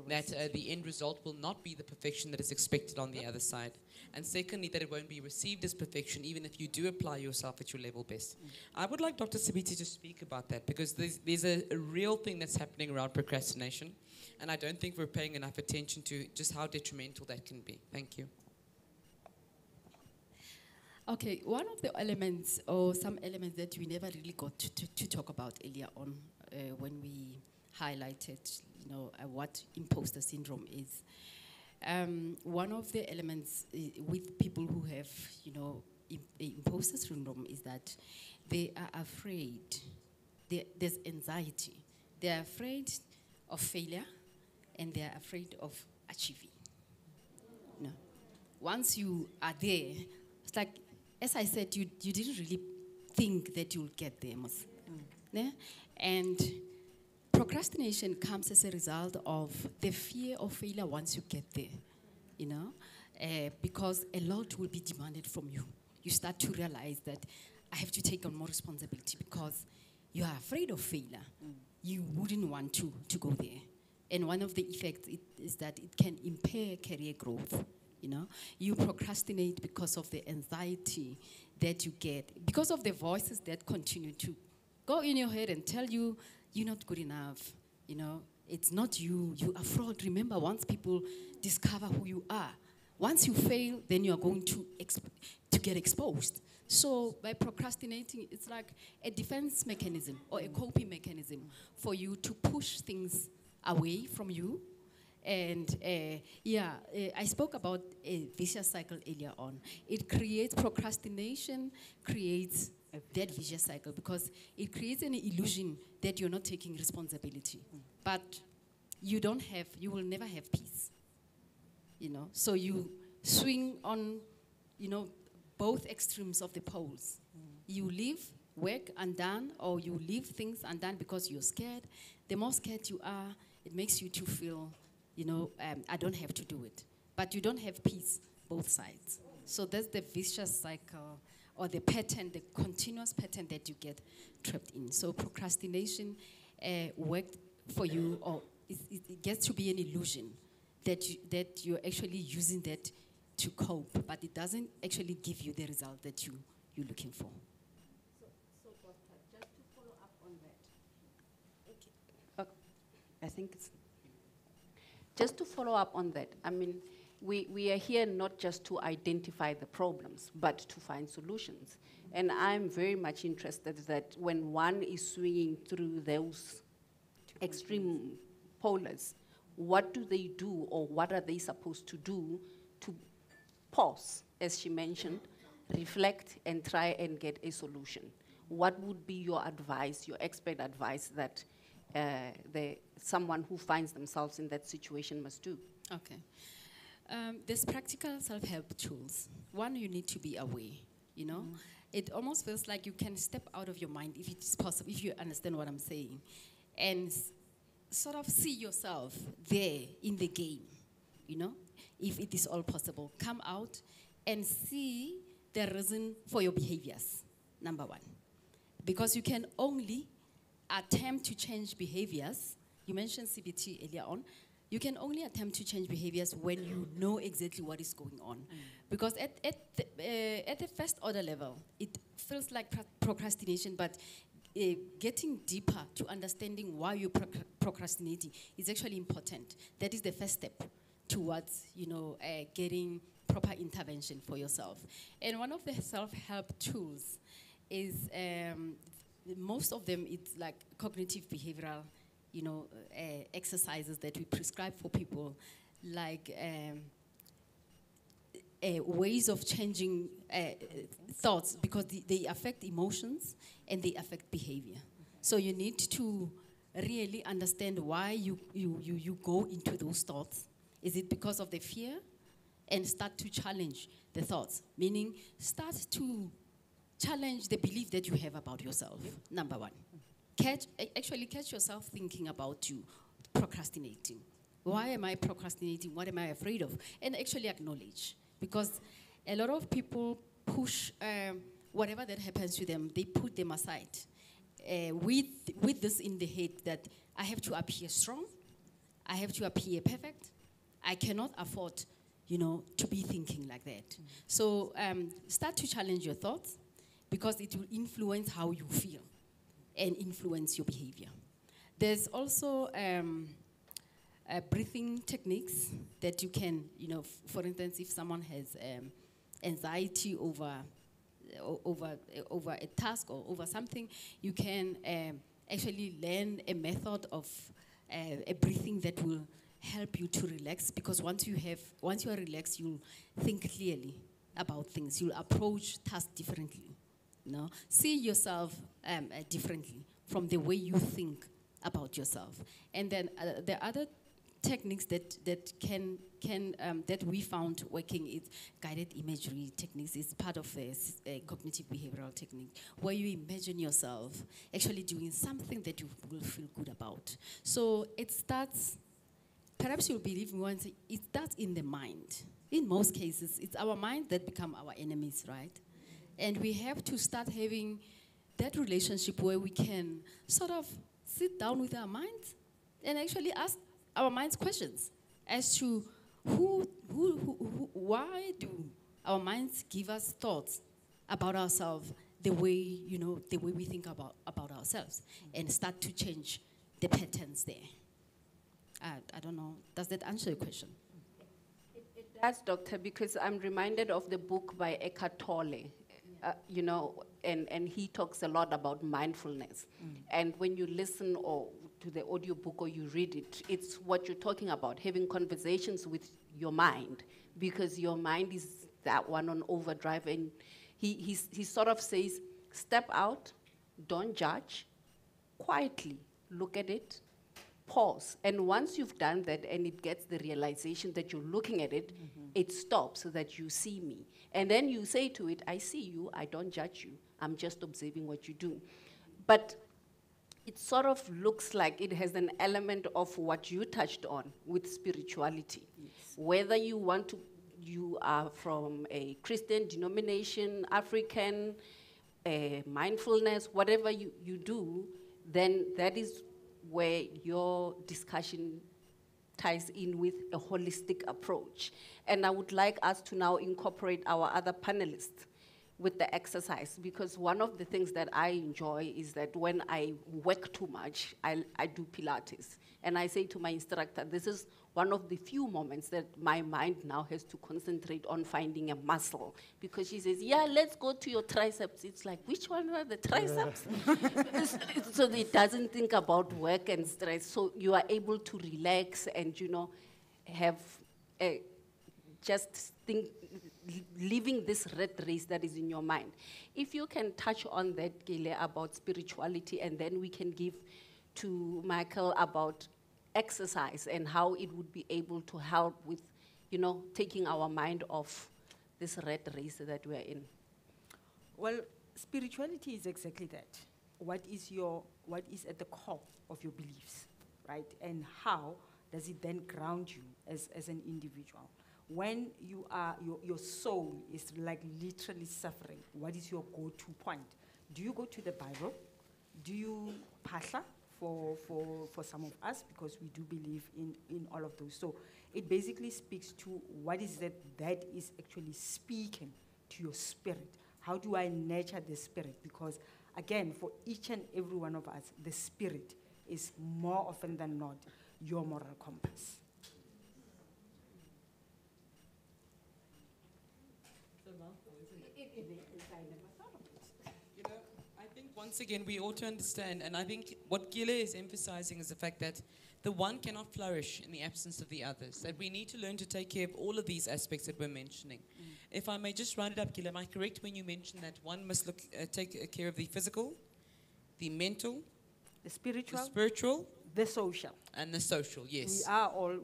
[SPEAKER 4] that the end result will not be the perfection that is expected on the other side. And secondly, that it won't be received as perfection even if you do apply yourself at your level best. I would like Dr. Sibiti to speak about that, because there's a real thing that's happening around procrastination, and I don't think we're paying enough attention to just how detrimental that can be. Thank you.
[SPEAKER 5] Okay, one of the elements, or some elements that we never really got to talk about earlier on when we highlighted, you know, what imposter syndrome is. One of the elements with people who have, you know, imposter syndrome is that they are afraid. There's anxiety. They are afraid of failure, and they are afraid of achieving. No. Once you are there, it's like, as I said, you didn't really think that you'll get there, yeah? And procrastination comes as a result of the fear of failure once you get there, you know, because a lot will be demanded from you. You start to realize that I have to take on more responsibility because you are afraid of failure. You wouldn't want to go there. And one of the effects is that it can impair career growth. You know, you procrastinate because of the anxiety that you get, because of the voices that continue to go in your head and tell you you're not good enough. You know, it's not you. You are fraud. Remember, once people discover who you are, once you fail, then you are going to get exposed. So by procrastinating, it's like a defense mechanism or a coping mechanism for you to push things away from you. And I spoke about a vicious cycle earlier on. It creates procrastination, creates that vicious cycle because it creates an illusion that you're not taking responsibility. But you will never have peace. You know, so you swing on, you know, both extremes of the poles. You leave work undone, or you leave things undone because you're scared. The more scared you are, it makes you to feel, you know, I don't have to do it. But you don't have peace, both sides. So that's the vicious cycle, or the pattern, the continuous pattern that you get trapped in. So procrastination worked for you, or it gets to be an illusion that you're actually using that to cope, but it doesn't actually give you the result that you're looking for.
[SPEAKER 2] So Doctor, just to follow up on that. Okay. I think it's... Just to follow up on that, I mean, we are here not just to identify the problems, but to find solutions. And I'm very much interested that when one is swinging through those extreme polars, what do they do, or what are they supposed to do to pause, as she mentioned, reflect and try and get a solution? What would be your advice, your expert advice that someone who finds themselves in that situation must do?
[SPEAKER 5] Okay. There's practical self-help tools. One, you need to be aware, you know? It almost feels like you can step out of your mind, if it is possible, if you understand what I'm saying, and sort of see yourself there in the game, you know? If it is all possible, come out and see the reason for your behaviors, number one. Because you can only attempt to change behaviors. You mentioned CBT earlier on. You can only attempt to change behaviors when you know exactly what is going on. Because at the first order level, it feels like procrastination, but getting deeper to understanding why you're procrastinating is actually important. That is the first step towards, you know, getting proper intervention for yourself. And one of the self-help tools is, most of them, it's like cognitive behavioral exercises that we prescribe for people, like ways of changing thoughts, because they affect emotions and they affect behavior. So you need to really understand why you go into those thoughts. Is it because of the fear? And start to challenge the thoughts, meaning start to challenge the belief that you have about yourself, number one. Actually catch yourself thinking about you procrastinating. Why am I procrastinating? What am I afraid of? And actually acknowledge. Because a lot of people push whatever that happens to them, they put them aside. With this in the head that I have to appear strong, I have to appear perfect, I cannot afford, to be thinking like that. So start to challenge your thoughts, because it will influence how you feel and influence your behavior. There's also breathing techniques that you can, for instance, if someone has anxiety over a task or over something, you can actually learn a method of a breathing that will help you to relax, because once you are relaxed, you'll think clearly about things. You'll approach tasks differently. See yourself differently from the way you think about yourself. And then the other techniques that we found working is guided imagery techniques. It's part of a cognitive behavioral technique where you imagine yourself actually doing something that you will feel good about. So it starts, perhaps you'll believe me once, it starts in the mind. In most cases, it's our mind that become our enemies, right? And we have to start having that relationship where we can sort of sit down with our minds and actually ask our minds questions as to why do our minds give us thoughts about ourselves the way we think about ourselves, and start to change the patterns there. I don't know, does that answer your question?
[SPEAKER 2] It does, Doctor, because I'm reminded of the book by Eckhart Tolle, and he talks a lot about mindfulness. And when you listen to the audiobook or you read it, it's what you're talking about, having conversations with your mind, because your mind is that one on overdrive. And he sort of says, step out, don't judge, quietly look at it, pause. And once you've done that and it gets the realization that you're looking at it, it stops so that you see me. And then you say to it, I see you, I don't judge you, I'm just observing what you do. But it sort of looks like it has an element of what you touched on with spirituality. Yes. Whether you are from a Christian denomination, African, mindfulness, whatever you do, then that is where your discussion ties in with a holistic approach. And I would like us to now incorporate our other panelists with the exercise, because one of the things that I enjoy is that when I work too much, I do Pilates. And I say to my instructor, this is one of the few moments that my mind now has to concentrate on finding a muscle. Because she says, yeah, let's go to your triceps. It's like, which one are the triceps? So it doesn't think about work and stress. So you are able to relax and, have just think, living this rat race that is in your mind. If you can touch on that, Gile, about spirituality, and then we can give to Michael about exercise and how it would be able to help with, taking our mind off this rat race that we're in.
[SPEAKER 3] Well, spirituality is exactly that. What is at the core of your beliefs, right? And how does it then ground you as an individual? When your soul is like literally suffering, what is your go-to point? Do you go to the Bible? Do you pasha for some of us? Because we do believe in all of those. So it basically speaks to what is that is actually speaking to your spirit. How do I nurture the spirit? Because again, for each and every one of us, the spirit is more often than not your moral compass.
[SPEAKER 4] I think one once again, we ought to understand, and I think what Gile is emphasizing is the fact that the one cannot flourish in the absence of the others, that we need to learn to take care of all of these aspects that we're mentioning. If I may just round it up, Gile, am I correct when you mention that one must take care of the physical, the mental,
[SPEAKER 3] The
[SPEAKER 4] the
[SPEAKER 3] spiritual,
[SPEAKER 4] spiritual,
[SPEAKER 3] the social.
[SPEAKER 4] and the social? Yes.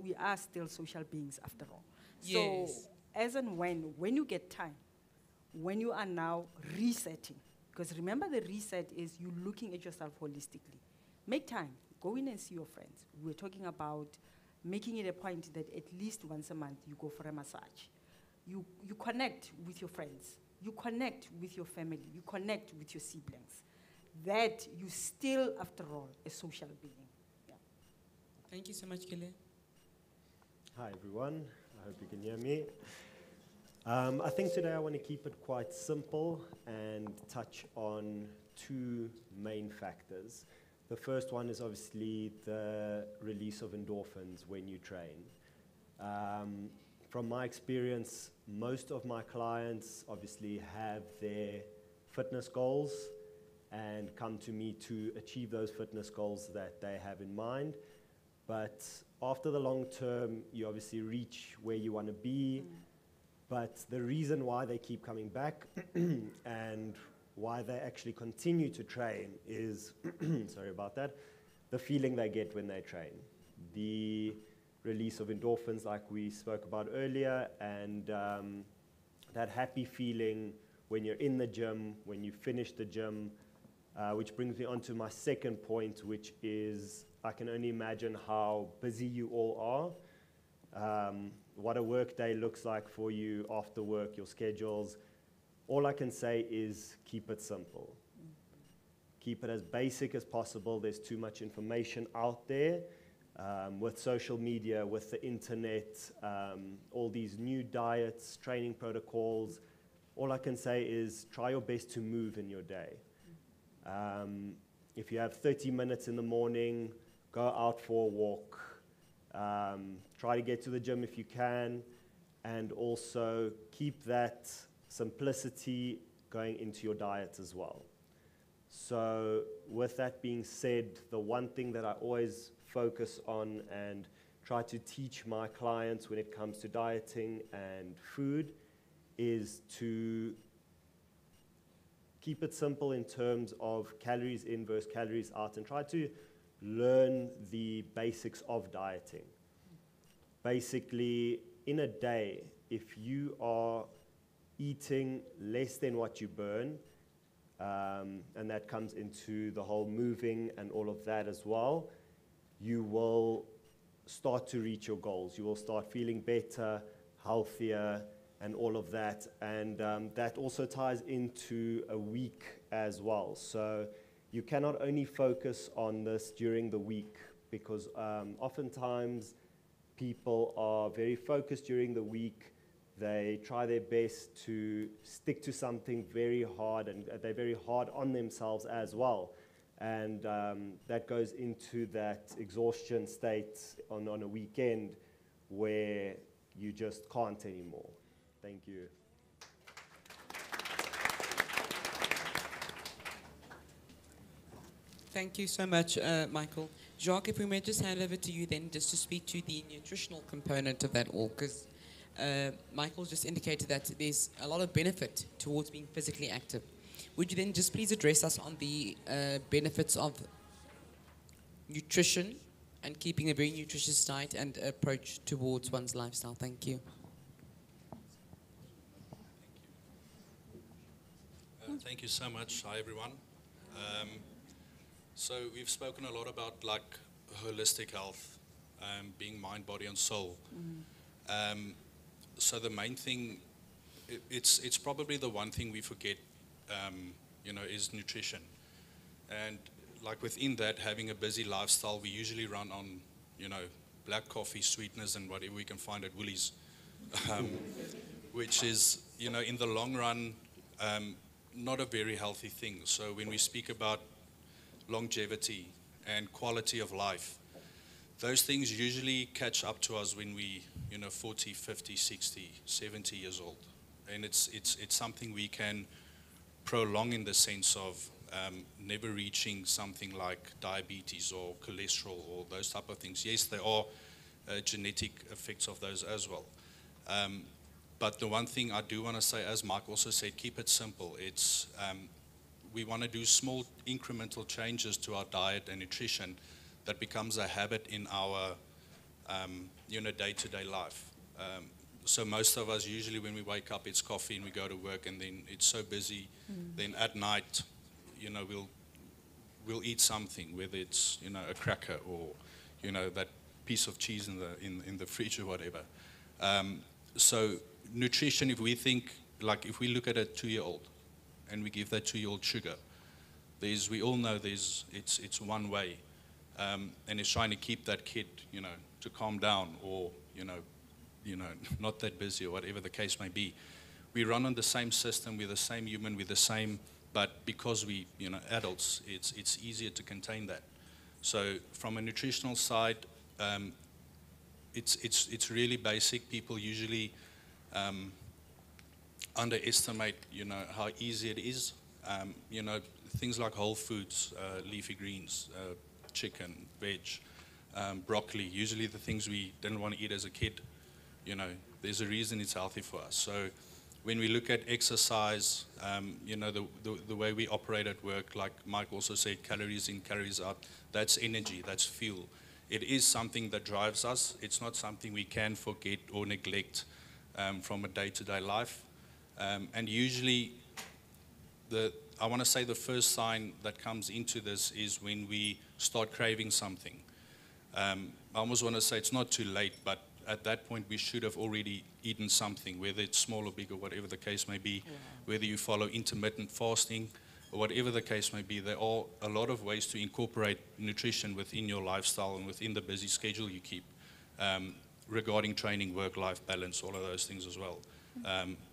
[SPEAKER 3] We are still social beings after all.
[SPEAKER 4] Yes.
[SPEAKER 3] So as and when you get time, when you are now resetting, because remember the reset is you looking at yourself holistically. Make time, go in and see your friends. We're talking about making it a point that at least once a month you go for a massage. You connect with your friends, you connect with your family, you connect with your siblings. That you still, after all, a social being. Yeah.
[SPEAKER 4] Thank you so much, Gile.
[SPEAKER 8] Hi everyone, I hope you can hear me. I think today I want to keep it quite simple and touch on two main factors. The first one is obviously the release of endorphins when you train. From my experience, most of my clients obviously have their fitness goals and come to me to achieve those fitness goals that they have in mind. But after the long term, you obviously reach where you want to be. But the reason why they keep coming back and why they actually continue to train is, sorry about that, the feeling they get when they train. The release of endorphins like we spoke about earlier, and that happy feeling when you're in the gym, when you finish the gym, which brings me on to my second point, which is I can only imagine how busy you all are, what a work day looks like for you after work, your schedules. All I can say is keep it simple. Keep it as basic as possible. There's too much information out there with social media, with the internet, all these new diets, training protocols. All I can say is try your best to move in your day. If you have 30 minutes in the morning, go out for a walk. Try to get to the gym if you can, and also keep that simplicity going into your diet as well. So with that being said, the one thing that I always focus on and try to teach my clients when it comes to dieting and food is to keep it simple in terms of calories in versus calories out, and try to learn the basics of dieting. Basically, in a day, if you are eating less than what you burn, and that comes into the whole moving and all of that as well, you will start to reach your goals. You will start feeling better, healthier, and all of that. And that also ties into a week as well. So you cannot only focus on this during the week, because oftentimes people are very focused during the week. They try their best to stick to something very hard, and they're very hard on themselves as well. And that goes into that exhaustion state on a weekend where you just can't anymore. Thank you.
[SPEAKER 4] Thank you so much, Michael. Jacques, if we may just hand over to you then, just to speak to the nutritional component of that all, because Michael just indicated that there's a lot of benefit towards being physically active. Would you then just please address us on the benefits of nutrition and keeping a very nutritious diet and approach towards one's lifestyle? Thank you.
[SPEAKER 9] Thank you so much. Hi, everyone. So we've spoken a lot about like holistic health, being mind, body, and soul. So the main thing, it's probably the one thing we forget, is nutrition. And like within that, having a busy lifestyle, we usually run on, black coffee, sweeteners, and whatever we can find at Woolies, which is, in the long run, not a very healthy thing. So when we speak about longevity and quality of life, those things usually catch up to us when we, 40, 50, 60, 70 years old. And it's something we can prolong in the sense of never reaching something like diabetes or cholesterol or those type of things. Yes, there are genetic effects of those as well. But the one thing I do want to say, as Mike also said, keep it simple. It's we want to do small incremental changes to our diet and nutrition that becomes a habit in our day-to-day life. So most of us, usually when we wake up, it's coffee and we go to work, and then it's so busy. Then at night, we'll eat something, whether it's a cracker or that piece of cheese in the fridge or whatever. So nutrition, if we look at a 2-year-old and we give that 2-year-old sugar, we all know it's one way, and it's trying to keep that kid to calm down, or not that busy, or whatever the case may be. We run on the same system, we're the same human, we're the same, but because we adults, it's easier to contain that. So from a nutritional side, it's really basic. People usually underestimate how easy it is. Things like whole foods, leafy greens, chicken, veg, broccoli, usually the things we didn't want to eat as a kid. There's a reason it's healthy for us. So when we look at exercise, the way we operate at work, like Mike also said, calories in, calories out, that's energy, that's fuel. It is something that drives us. It's not something we can forget or neglect from a day-to-day life. And usually, I want to say the first sign that comes into this is when we start craving something. I almost want to say it's not too late, but at that point we should have already eaten something, whether it's small or big or whatever the case may be, whether you follow intermittent fasting or whatever the case may be. There are a lot of ways to incorporate nutrition within your lifestyle and within the busy schedule you keep, regarding training, work-life balance, all of those things as well.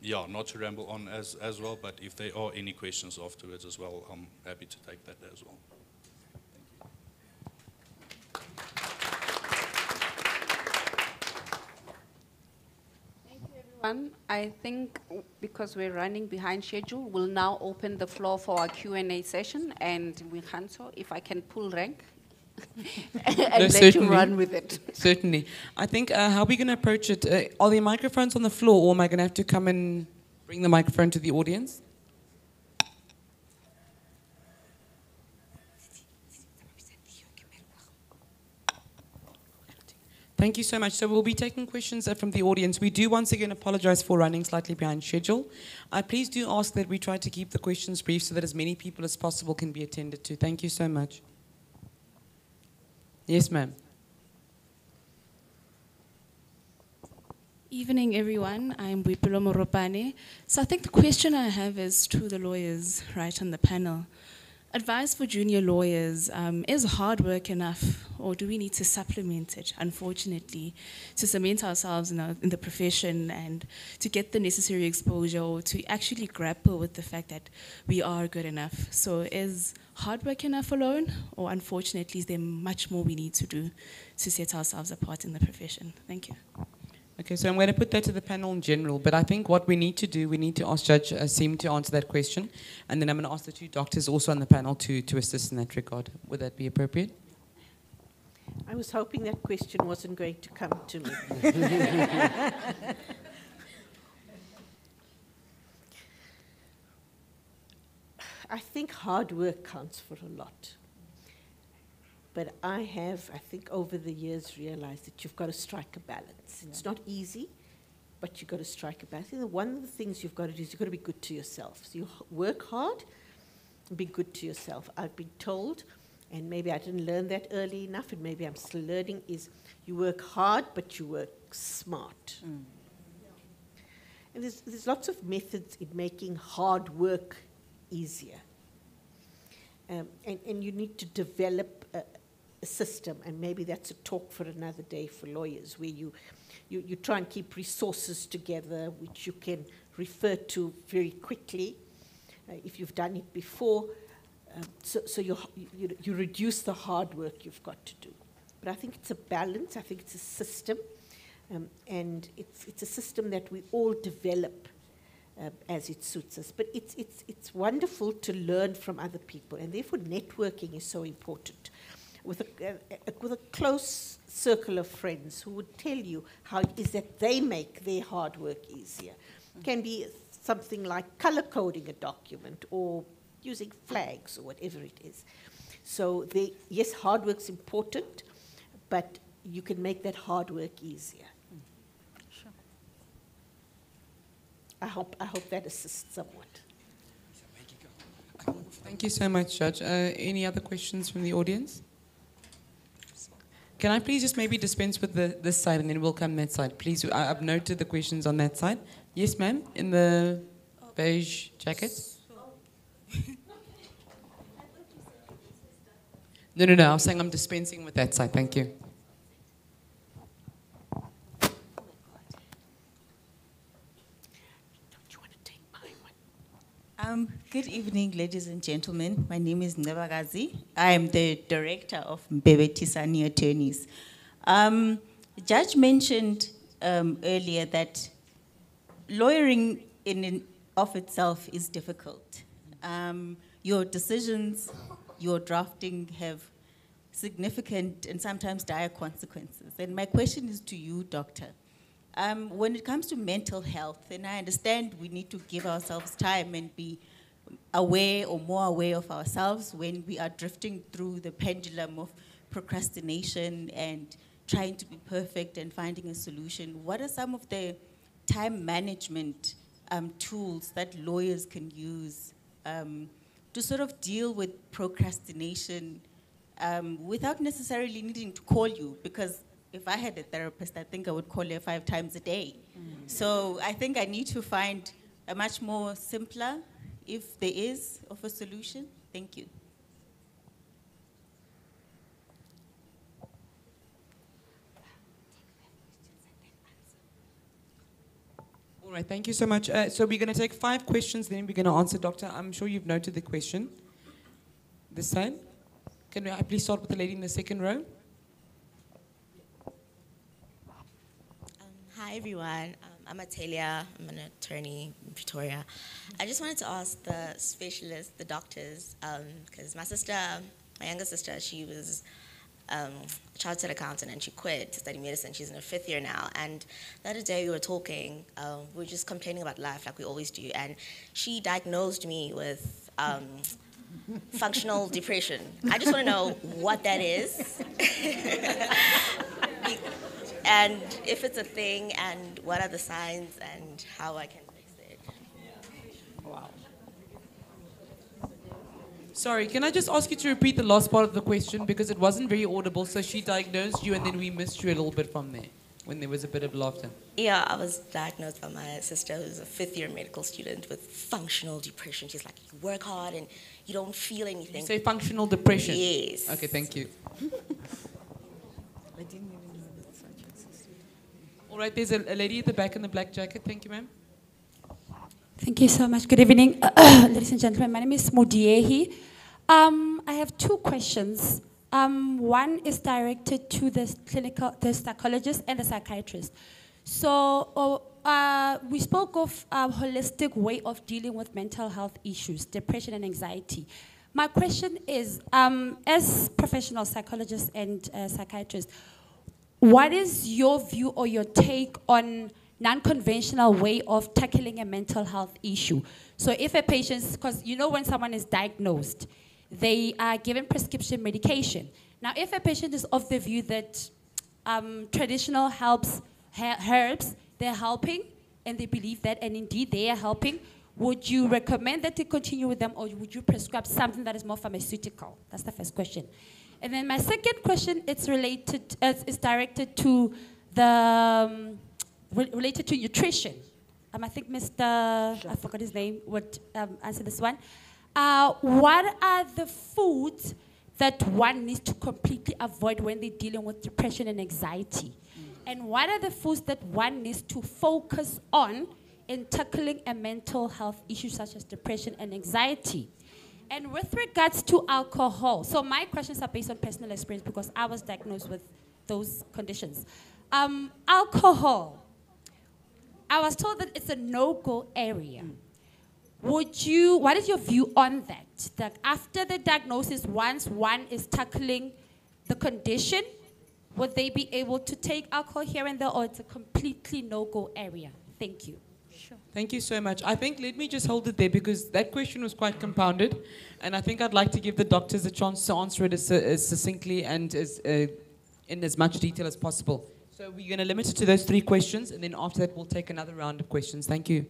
[SPEAKER 9] Not to ramble on as well, but if there are any questions afterwards as well, I'm happy to take that as well.
[SPEAKER 2] I think because we're running behind schedule, we'll now open the floor for our Q&A session. And Wihanso, if I can pull rank and let you run with it.
[SPEAKER 4] Certainly. I think how are we going to approach it? Are there microphones on the floor, or am I going to have to come and bring the microphone to the audience? Thank you so much. So we'll be taking questions from the audience. We do once again apologize for running slightly behind schedule. Please do ask that we try to keep the questions brief so that as many people as possible can be attended to. Thank you so much. Yes, ma'am.
[SPEAKER 10] Evening, everyone. I'm Boipelo Moropane. So I think the question I have is to the lawyers right on the panel. Advice for junior lawyers, is hard work enough, or do we need to supplement it, unfortunately, to cement ourselves in the profession and to get the necessary exposure, or to actually grapple with the fact that we are good enough? So is hard work enough alone, or unfortunately is there much more we need to do to set ourselves apart in the profession? Thank you.
[SPEAKER 4] Okay, so I'm going to put that to the panel in general, but I think what we need to do, we need to ask Judge Asim to answer that question, and then I'm going to ask the two doctors also on the panel to assist in that regard. Would that be appropriate?
[SPEAKER 7] I was hoping that question wasn't going to come to me. I think hard work counts for a lot. But I think over the years, realized that you've got to strike a balance. Yeah. It's not easy, but you've got to strike a balance. I think one of the things you've got to do is you've got to be good to yourself. So you work hard and be good to yourself. I've been told, and maybe I didn't learn that early enough, and maybe I'm still learning, is you work hard, but you work smart. Mm. And there's lots of methods in making hard work easier. And you need to develop a system, and maybe that's a talk for another day for lawyers, where you try and keep resources together which you can refer to very quickly if you've done it before, so you reduce the hard work you've got to do. But I think it's a balance, I think it's a system, and it's a system that we all develop as it suits us. But it's wonderful to learn from other people, and therefore networking is so important. With a close circle of friends who would tell you how it is that they make their hard work easier. It can be something like color coding a document or using flags or whatever it is. So yes, hard work's important, but you can make that hard work easier.
[SPEAKER 3] Sure.
[SPEAKER 7] I hope that assists somewhat.
[SPEAKER 4] Thank you so much, Judge. Any other questions from the audience? Can I please just maybe dispense with this side and then we'll come that side? Please, I've noted the questions on that side. Yes, ma'am, in the beige jacket. No, I was saying I'm dispensing with that side. Thank you.
[SPEAKER 11] Good evening, ladies and gentlemen. My name is Nebagazi. I am the director of Mbebe Tisani Attorneys. Judge mentioned earlier that lawyering in and of itself is difficult. Your decisions, your drafting have significant and sometimes dire consequences. And my question is to you, Doctor. When it comes to mental health, and I understand we need to give ourselves time and be aware or more aware of ourselves when we are drifting through the pendulum of procrastination and trying to be perfect and finding a solution. What are some of the time management tools that lawyers can use to sort of deal with procrastination without necessarily needing to call you? Because if I had a therapist, I think I would call her 5 times a day. So I think I need to find a much more simpler, if there is, of a solution. Thank you.
[SPEAKER 4] All right, thank you so much. So we're going to take 5 questions, then we're going to answer. Doctor, I'm sure you've noted the question. This side. Can I please start with the lady in the second row?
[SPEAKER 12] Hi everyone, I'm Atalia, I'm an attorney in Pretoria. I just wanted to ask the specialists, the doctors, because my younger sister, she was a chartered accountant and she quit to study medicine. She's in her 5th year now. And the other day we were talking, we were just complaining about life like we always do. And she diagnosed me with functional depression. I just want to know what that is. And if it's a thing, and what are the signs, and how I can fix it.
[SPEAKER 4] Wow. Sorry, can I just ask you to repeat the last part of the question because it wasn't very audible. So she diagnosed you and then we missed you a little bit from there when there was a bit of laughter.
[SPEAKER 12] Yeah, I was diagnosed by my sister who's a 5th year medical student with functional depression. She's like, you work hard and you don't feel anything.
[SPEAKER 4] Did you say functional depression?
[SPEAKER 12] Yes.
[SPEAKER 4] Okay, thank you. All right, there's a lady at the back in the black jacket. Thank you, ma'am.
[SPEAKER 13] Thank you so much. Good evening, ladies and gentlemen. My name is Mudiehi. I have 2 questions. One is directed to the psychologist and the psychiatrist. So we spoke of a holistic way of dealing with mental health issues, depression and anxiety. My question is, as professional psychologists and psychiatrists, what is your view or your take on non-conventional way of tackling a mental health issue? So if a patient, because you know when someone is diagnosed, they are given prescription medication. Now if a patient is of the view that traditional herbs, they're helping, and they believe that, and indeed they are helping, would you recommend that they continue with them, or would you prescribe something that is more pharmaceutical? That's the first question. And then my second question, it's directed to the, related to nutrition. I think Mr., I forgot his name, would answer this one. What are the foods that one needs to completely avoid when they're dealing with depression and anxiety? And what are the foods that one needs to focus on in tackling a mental health issue such as depression and anxiety? And with regards to alcohol, so my questions are based on personal experience because I was diagnosed with those conditions. Alcohol, I was told that it's a no-go area. What is your view on that? That after the diagnosis, once one is tackling the condition, would they be able to take alcohol here and there, or it's a completely no-go area? Thank you.
[SPEAKER 4] Sure. Thank you so much. I think let me just hold it there because that question was quite compounded, and I think I'd like to give the doctors a chance to answer it as succinctly and in as much detail as possible. So we're going to limit it to those 3 questions, and then after that we'll take another round of questions. Thank you.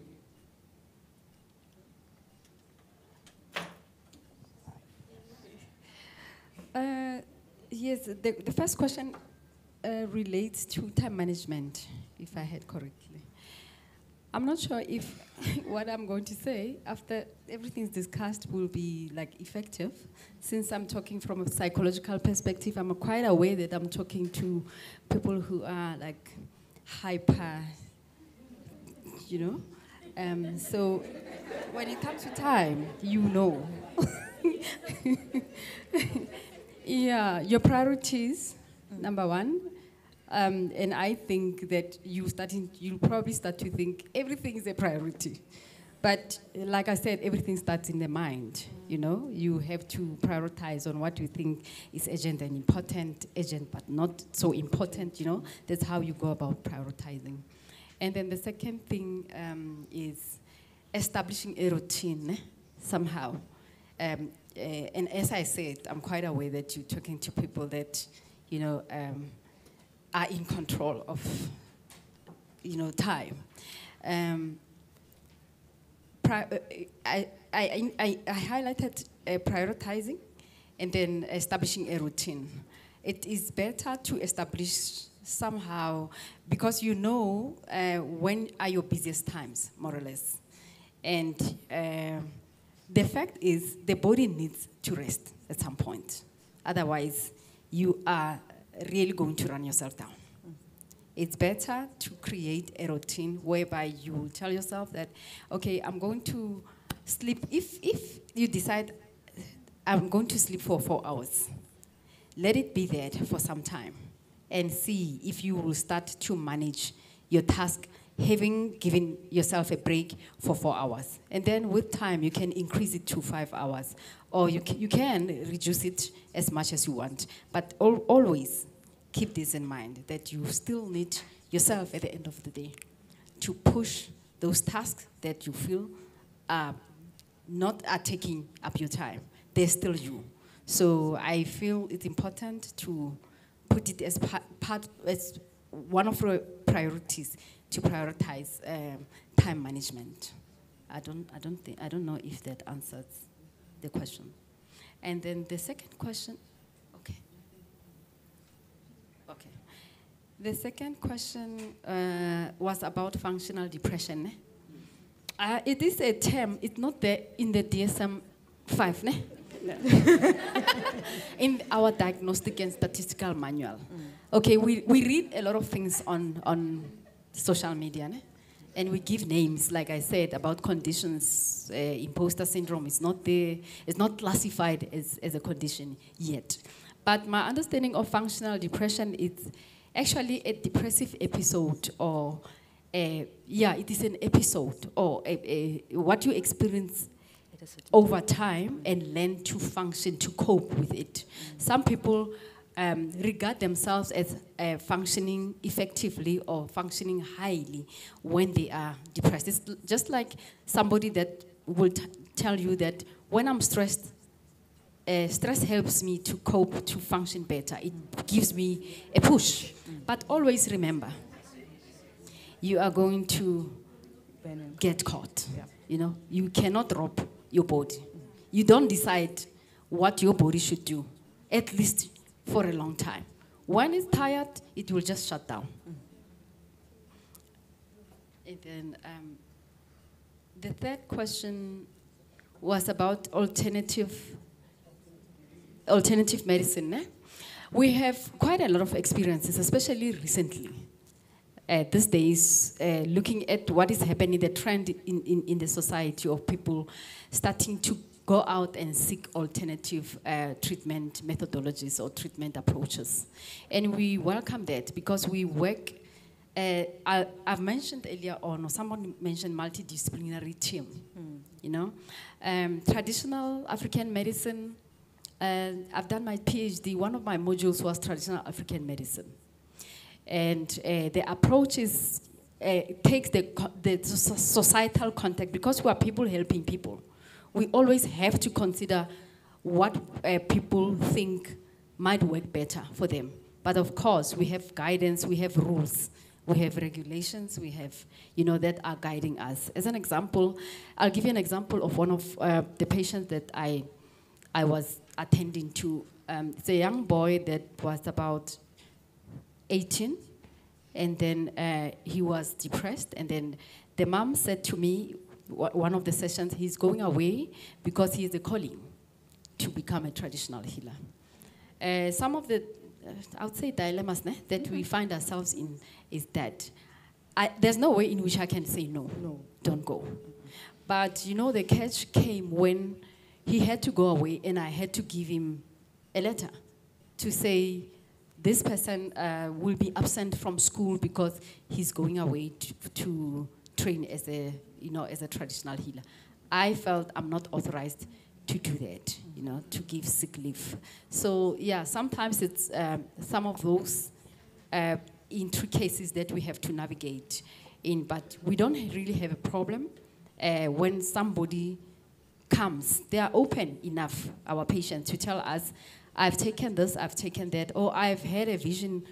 [SPEAKER 5] Yes, the first question relates to time management, if I heard correctly. I'm not sure if what I'm going to say after everything's discussed will be like effective. Since I'm talking from a psychological perspective, I'm quite aware that I'm talking to people who are like hyper, you know. So when it comes to time, you know. Yeah, your priorities, number one. And I think that you'll probably start to think everything is a priority. But like I said, everything starts in the mind, you know. You have to prioritize on what you think is urgent and important, urgent but not so important, you know. That's how you go about prioritizing. And then the second thing is establishing a routine somehow. And as I said, I'm quite aware that you're talking to people that, you know, are in control of, you know, time. I highlighted prioritizing and then establishing a routine. It is better to establish somehow because you know when are your busiest times, more or less. And the fact is the body needs to rest at some point. Otherwise, you are really going to run yourself down. It's better to create a routine whereby you tell yourself that, okay, I'm going to sleep. If you decide I'm going to sleep for 4 hours, let it be there for some time and see if you will start to manage your task having given yourself a break for 4 hours. And then with time, you can increase it to 5 hours. Or you can reduce it as much as you want. But always keep this in mind, that you still need yourself at the end of the day to push those tasks that you feel are taking up your time. They're still you. So I feel it's important to put it as as one of your priorities, to prioritize time management. I don't know if that answers the question. And then the second question, okay. The second question was about functional depression. It is a term, it's not there in the DSM-5, ne? In our diagnostic and statistical manual. Okay, we read a lot of things on social media, ne? And we give names, like I said, about conditions. Imposter syndrome is not there, it's not classified as a condition yet. But my understanding of functional depression is actually a depressive episode, or it is an episode, or what you experience over time and learn to function, to cope with it. Some people regard themselves as functioning effectively or functioning highly when they are depressed. It's just like somebody that will tell you that when I'm stressed, stress helps me to cope, to function better. It gives me a push. But always remember, you are going to get caught. Yeah. You know, you cannot rob your body. You don't decide what your body should do, at least for a long time. When it's tired, it will just shut down. And then the third question was about alternative medicine. Ne? We have quite a lot of experiences, especially recently. These days, looking at what is happening, the trend in the society of people starting to go out and seek alternative treatment methodologies or treatment approaches. And we welcome that because we work I've mentioned earlier on, or someone mentioned multidisciplinary team. You know, traditional African medicine. I've done my PhD. One of my modules was traditional African medicine, and the approach is takes the societal context, because we are people helping people. We always have to consider what people think might work better for them. But of course, we have guidance, we have rules, we have regulations, we have, you know, that are guiding us. As an example, I'll give you an example of one of the patients that I was attending to. It's a young boy that was about 18, and then he was depressed, and then the mom said to me, one of the sessions, he's going away because he has a calling to become a traditional healer. Some of the, I would say, dilemmas that we find ourselves in is that there's no way in which I can say no, don't go. But you know, the catch came when he had to go away, and I had to give him a letter to say, this person will be absent from school because he's going away to train as a, you know, as a traditional healer. I felt I'm not authorized to do that, you know, to give sick leave. So yeah, sometimes it's some of those intricacies that we have to navigate in, but we don't really have a problem when somebody comes. They are open enough, our patients, to tell us, I've taken this, I've taken that, or I've had a vision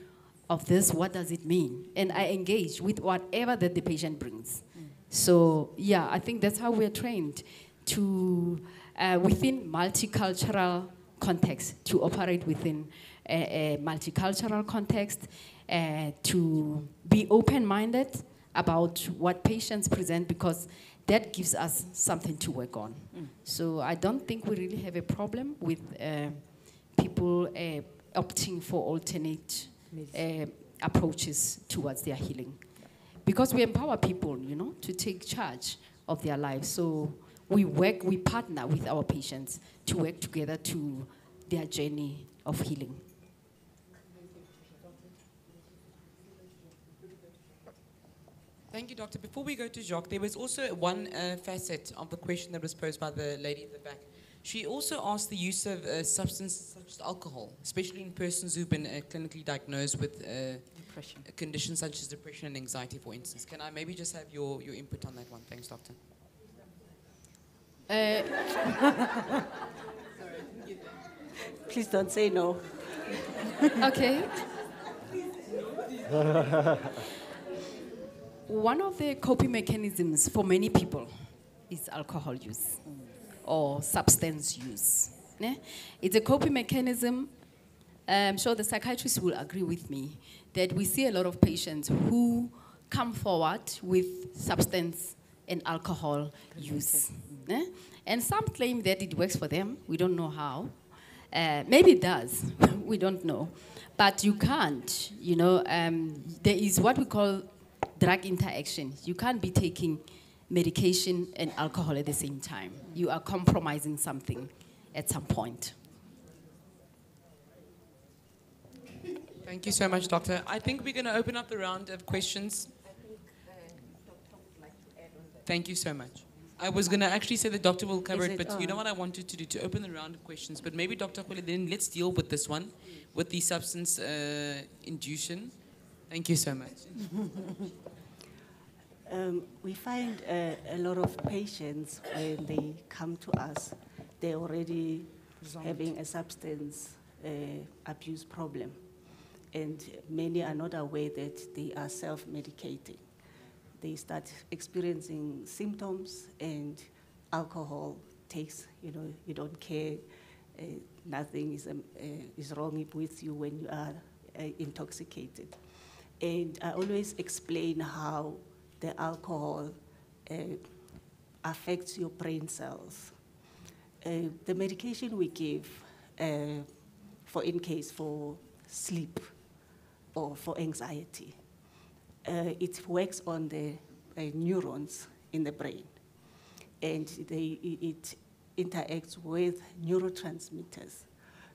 [SPEAKER 5] of this, what does it mean? And I engage with whatever that the patient brings. So yeah, I think that's how we're trained to, within multicultural context, to operate within a multicultural context, to be open-minded about what patients present, because that gives us something to work on. So I don't think we really have a problem with people opting for alternate approaches towards their healing. Because we empower people, you know, to take charge of their lives. So we partner with our patients to work together to their journey of healing.
[SPEAKER 4] Thank you, Doctor. Before we go to Jacques, there was also one facet of the question that was posed by the lady in the back. She also asked the use of substances such as alcohol, especially in persons who've been clinically diagnosed with conditions such as depression and anxiety, for instance. Can I maybe just have your input on that one? Thanks, Doctor.
[SPEAKER 6] Please don't say no.
[SPEAKER 5] Okay. One of the coping mechanisms for many people is alcohol use or substance use. It's a coping mechanism. I'm sure the psychiatrists will agree with me that we see a lot of patients who come forward with substance and alcohol use. And some claim that it works for them. We don't know how. Maybe it does. We don't know. But you can't, you know, there is what we call drug interaction. You can't be taking medication and alcohol at the same time. You are compromising something at some point.
[SPEAKER 4] Thank you so much, Doctor. I think we're going to open up the round of questions. Thank you so much. I was going to actually say the doctor will cover it, but you know what I wanted to do, to open the round of questions. But maybe Dr. Khwele, then let's deal with this one, with the substance induction. Thank you so much.
[SPEAKER 6] We find a lot of patients, when they come to us, they're already having a substance abuse problem. And many are not aware that they are self-medicating. They start experiencing symptoms, and alcohol takes, you know, you don't care, nothing is wrong with you when you are intoxicated. And I always explain how the alcohol affects your brain cells. The medication we give, for sleep or for anxiety, it works on the neurons in the brain, and it interacts with neurotransmitters.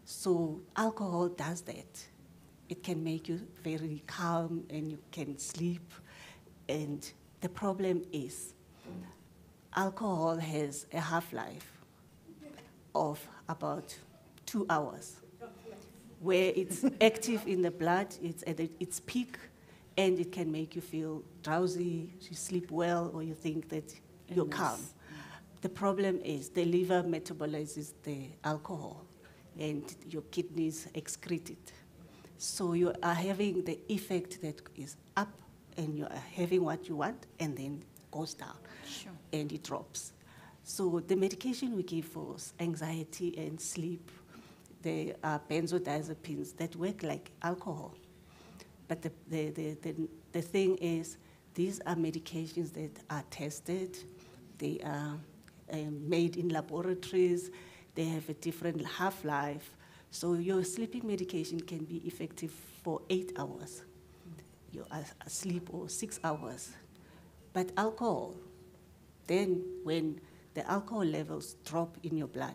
[SPEAKER 6] So alcohol does that. it can make you very calm and you can sleep. And the problem is alcohol has a half-life of about 2 hours, where it's active in the blood, it's at its peak, and it can make you feel drowsy, you sleep well, or you think that you're calm. The problem is the liver metabolizes the alcohol, and your kidneys excrete it. So you are having the effect that is up, and you are having what you want, and then goes down, and it drops. So the medication we give for anxiety and sleep, they are benzodiazepines that work like alcohol. But the thing is, these are medications that are tested, they are made in laboratories, they have a different half-life. So your sleeping medication can be effective for 8 hours. You're asleep or 6 hours. But alcohol, then when the alcohol levels drop in your blood,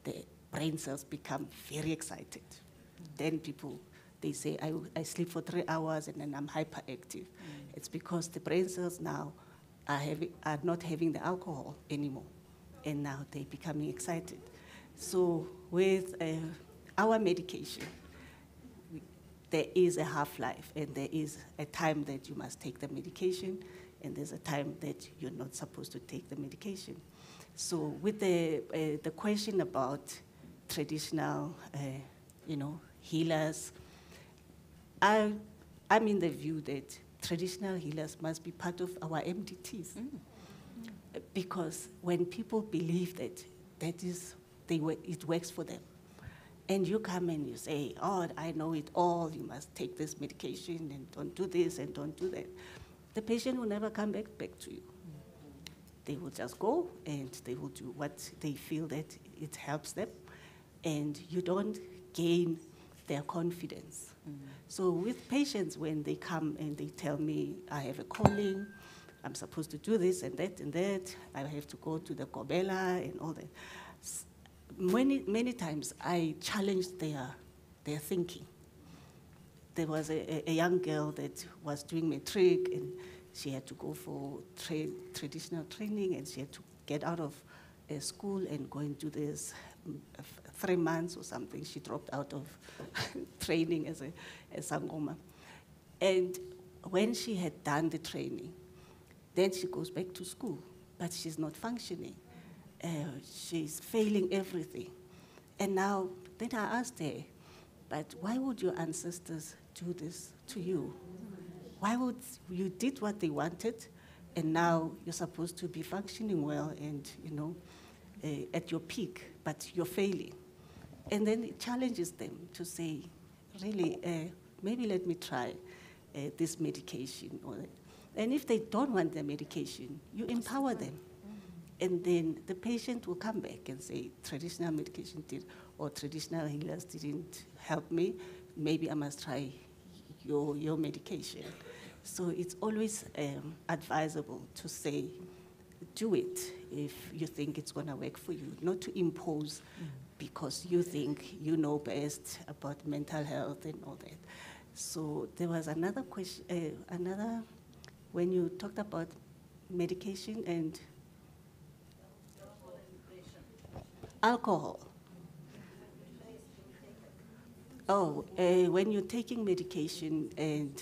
[SPEAKER 6] the brain cells become very excited. Then people, they say, I sleep for 3 hours and then I'm hyperactive. It's because the brain cells now are not having the alcohol anymore, and now they're becoming excited. So with our medication, there is a half-life, and there is a time that you must take the medication, and there's a time that you're not supposed to take the medication. So with the question about traditional, healers, I'm in the view that traditional healers must be part of our MDTs. Because when people believe that it works for them, and you come and you say, oh, I know it all, you must take this medication and don't do this and don't do that, the patient will never come back to you. They will just go and they will do what they feel that it helps them, and you don't gain their confidence. So with patients, when they come and they tell me, I have a calling, I'm supposed to do this and that, I have to go to the Kobela and all that. Many times I challenged their thinking. There was a young girl that was doing matric, and she had to go for traditional training, and she had to get out of school and go and do this 3 months or something. She dropped out of training as a Sangoma. And when she had done the training, then she goes back to school, but she's not functioning. She's failing everything. And now, then I asked her, but why would your ancestors do this to you? Why would you did what they wanted, and now you're supposed to be functioning well and, at your peak, but you're failing? And then it challenges them to say, really, maybe let me try this medication. And if they don't want the medication, you empower them. And then the patient will come back and say, traditional medication did, or traditional healers didn't help me. Maybe I must try your medication. So it's always advisable to say, do it if you think it's going to work for you, not to impose because you think you know best about mental health and all that. So there was another question, when you talked about medication and alcohol. Oh, when you're taking medication and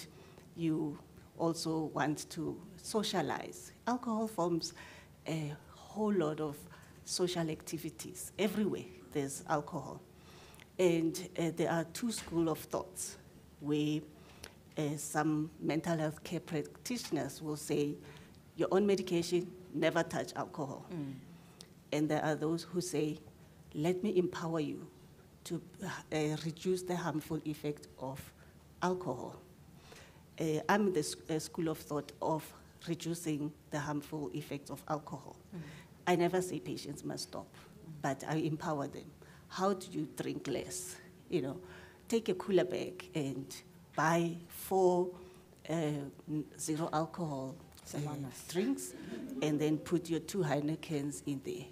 [SPEAKER 6] you also want to socialize, alcohol forms a whole lot of social activities. Everywhere there's alcohol. And there are two schools of thoughts where some mental health care practitioners will say, you're on medication, never touch alcohol. And there are those who say, let me empower you to reduce the harmful effect of alcohol. I'm in the school of thought of reducing the harmful effects of alcohol. I never say patients must stop, but I empower them. How do you drink less? Take a cooler bag and buy 4 zero alcohol drinks, and then put your 2 Heinekens in there.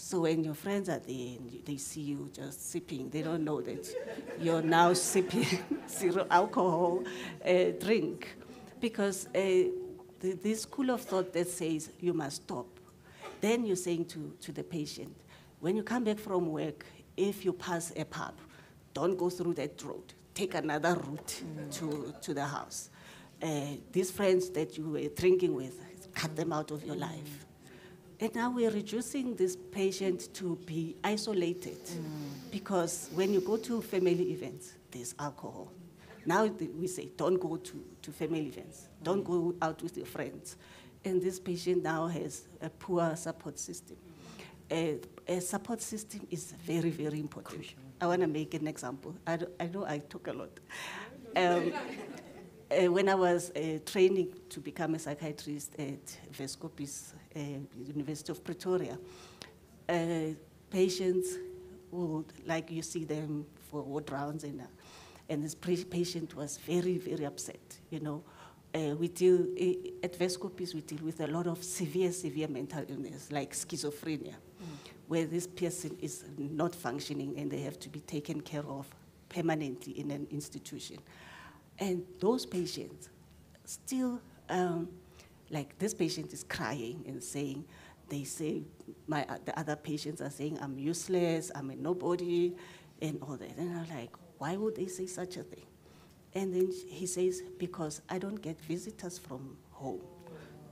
[SPEAKER 6] So when your friends are there and they see you just sipping, they don't know that you're now sipping zero alcohol drink. Because this school of thought that says you must stop, then you're saying to the patient, when you come back from work, if you pass a pub, don't go through that road. Take another route to the house. These friends that you were drinking with, cut them out of your life. And now we're reducing this patient to be isolated because when you go to family events, there's alcohol. Now we say, don't go to family events. Don't go out with your friends. And this patient now has a poor support system. A support system is very, very important. I want to make an example. I know I talk a lot. When I was training to become a psychiatrist at Vescopis, University of Pretoria, patients would, like you see them for ward rounds, and this patient was very, very upset, you know. We deal, at Vescopis, we deal with a lot of severe mental illness, like schizophrenia, where this person is not functioning and they have to be taken care of permanently in an institution. And those patients still, like this patient is crying and saying, they say, the other patients are saying, I'm useless, I'm a nobody, and all that. And I'm like, why would they say such a thing? And then he says, because I don't get visitors from home.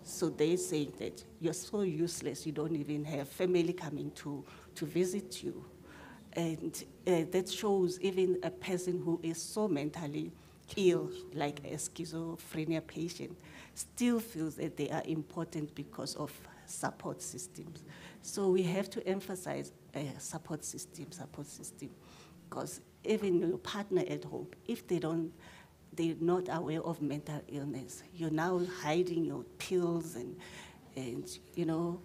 [SPEAKER 6] So they say that you're so useless, you don't even have family coming to visit you. And that shows even a person who is so mentally ill, like a schizophrenia patient, still feels that they are important because of support systems. So we have to emphasize support system, because even your partner at home, if they're not aware of mental illness, you're now hiding your pills and you know,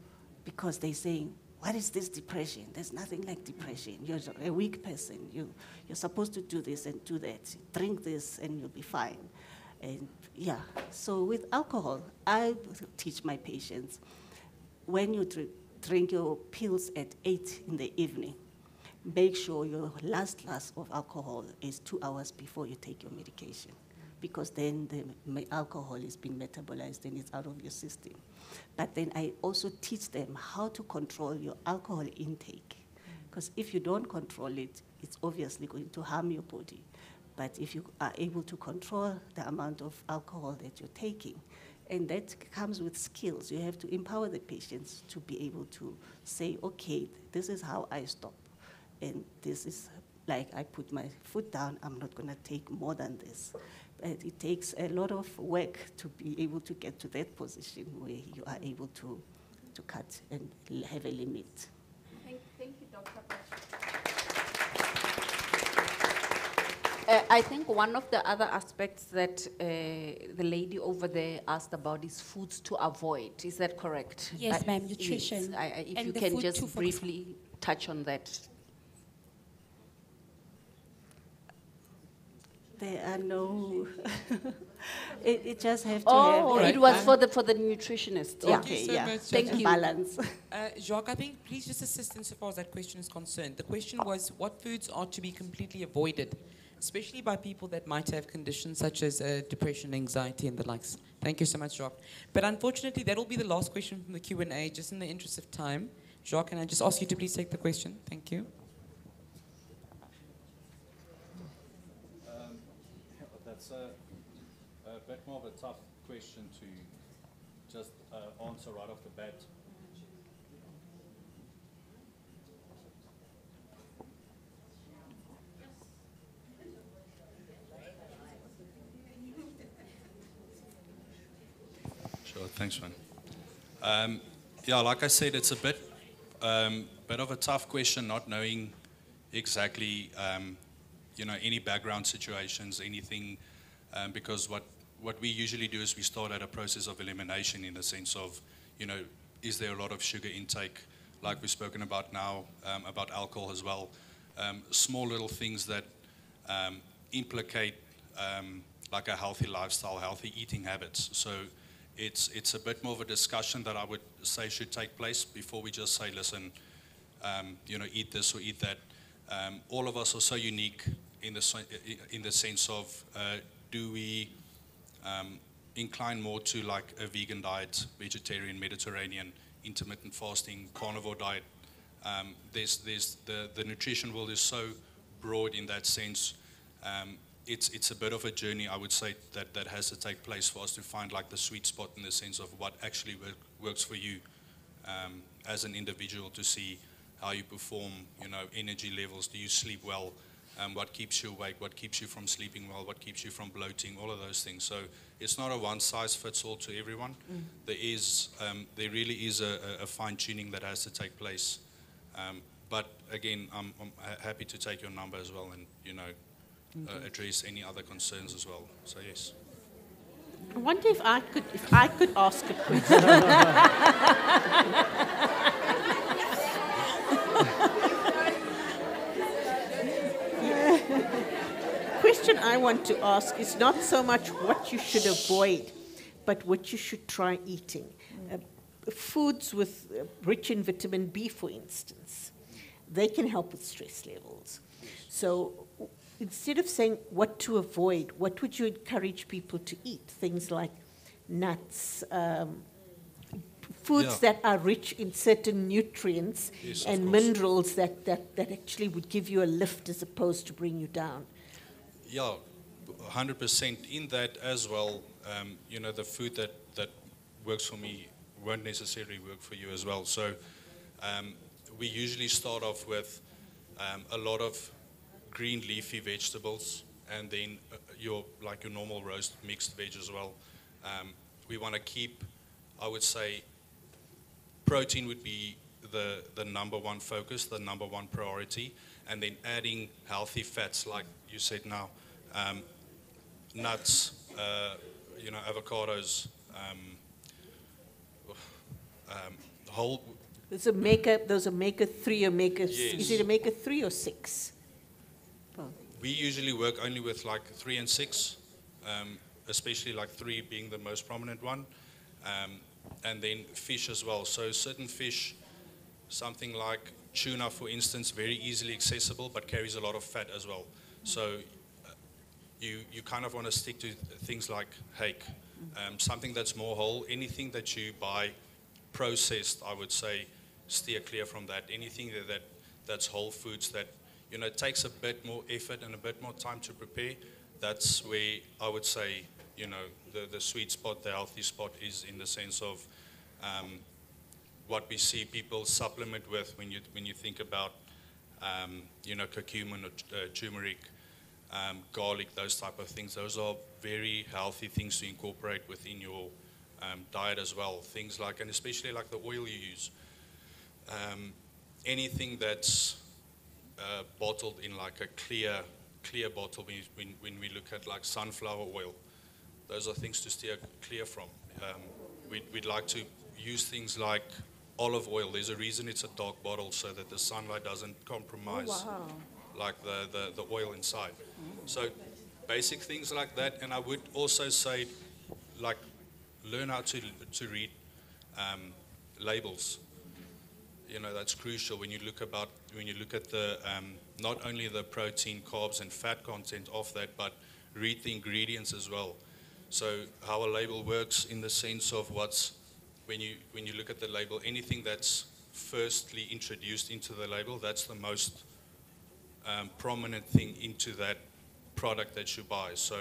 [SPEAKER 6] because they're saying, what is this depression? There's nothing like depression. You're a weak person. You're supposed to do this and do that. Drink this and you'll be fine. And yeah, so with alcohol, I teach my patients, when you drink your pills at 8 in the evening, make sure your last glass of alcohol is 2 hours before you take your medication, because then the alcohol is being metabolized and it's out of your system. But then I also teach them how to control your alcohol intake, because if you don't control it, it's obviously going to harm your body. But if you are able to control the amount of alcohol that you're taking, and that comes with skills, you have to empower the patients to be able to say, okay, this is how I stop. And this is like, I put my foot down, I'm not going to take more than this. But it takes a lot of work to be able to get to that position where you are able to cut and have a limit.
[SPEAKER 2] Thank you, Dr. I think one of the other aspects that the lady over there asked about is foods to avoid. Is that correct?
[SPEAKER 13] Yes, ma'am, nutrition.
[SPEAKER 2] Yes, if
[SPEAKER 13] and
[SPEAKER 2] you
[SPEAKER 13] the
[SPEAKER 2] can
[SPEAKER 13] food
[SPEAKER 2] just
[SPEAKER 13] to focus
[SPEAKER 2] briefly touch on that.
[SPEAKER 6] There are no, it just have to
[SPEAKER 2] Oh,
[SPEAKER 6] have.
[SPEAKER 2] it was for the nutritionist. Yeah.
[SPEAKER 6] Okay,
[SPEAKER 4] so
[SPEAKER 6] yeah.
[SPEAKER 4] much,
[SPEAKER 2] Thank
[SPEAKER 4] Judge.
[SPEAKER 2] you.
[SPEAKER 6] Balance.
[SPEAKER 4] Jacques, I think please just assist insofar as that question is concerned. The question was what foods are to be completely avoided, especially by people that might have conditions such as depression, anxiety, and the likes. Thank you so much, Jacques. But unfortunately, that will be the last question from the Q&A, just in the interest of time. Jacques, can I just ask you to please take the question? Thank you.
[SPEAKER 14] That's a bit more of a tough question to just answer right off the bat.
[SPEAKER 9] Sure, thanks, man. Yeah, like I said, it's a bit of a tough question, not knowing exactly, any background situations, anything, because what we usually do is we start at a process of elimination in the sense of, is there a lot of sugar intake, like we've spoken about now, about alcohol as well, small little things that implicate like a healthy lifestyle, healthy eating habits. So it's a bit more of a discussion that I would say should take place before we just say, listen, eat this or eat that. All of us are so unique in the sense of, do we incline more to like a vegan diet, vegetarian, Mediterranean, intermittent fasting, carnivore diet? The nutrition world is so broad in that sense. It's a bit of a journey, I would say, that has to take place for us to find like the sweet spot in the sense of what actually works for you as an individual, to see how you perform, energy levels, do you sleep well, what keeps you awake, what keeps you from sleeping well, what keeps you from bloating, all of those things. So it's not a one-size-fits-all to everyone. There really is a fine-tuning that has to take place. But again, I'm happy to take your number as well and, address any other concerns as well. So yes.
[SPEAKER 7] I wonder if I could ask a question. Question I want to ask is not so much what you should avoid, but what you should try eating. Foods with rich in vitamin B, for instance, they can help with stress levels. So instead of saying what to avoid, what would you encourage people to eat? Things like nuts, foods that are rich in certain nutrients and minerals that actually would give you a lift as opposed to bring you down.
[SPEAKER 9] Yeah, 100% in that as well. The food that works for me won't necessarily work for you as well. So we usually start off with a lot of green leafy vegetables, and then your normal roast mixed veg as well. We want to keep, I would say, protein would be the number one focus, the number one priority, and then adding healthy fats, like you said now, nuts, avocados, whole.
[SPEAKER 7] Those are omega-3, omega. Yes. Is it omega-3 or 6?
[SPEAKER 9] We usually work only with like 3 and 6, especially like 3 being the most prominent one, and then fish as well. So certain fish, something like tuna, for instance, very easily accessible, but carries a lot of fat as well. So you kind of want to stick to things like hake, something that's more whole. Anything that you buy processed, I would say, steer clear from that. Anything that's whole foods that it takes a bit more effort and a bit more time to prepare. That's where I would say the sweet spot, the healthy spot is in the sense of what we see people supplement with when you think about curcumin or turmeric, garlic, those type of things. Those are very healthy things to incorporate within your diet as well. Things like, and especially like the oil you use. Anything that's bottled in like a clear bottle, when we look at like sunflower oil, those are things to steer clear from. We'd like to use things like olive oil. There's a reason it's a dark bottle, so that the sunlight doesn't compromise like the oil inside. So basic things like that. And I would also say, like, learn how to read labels. That's crucial when you look at the not only the protein, carbs, and fat content of that, but read the ingredients as well. So how a label works in the sense of when you look at the label, anything that's firstly introduced into the label, that's the most prominent thing into that product that you buy. So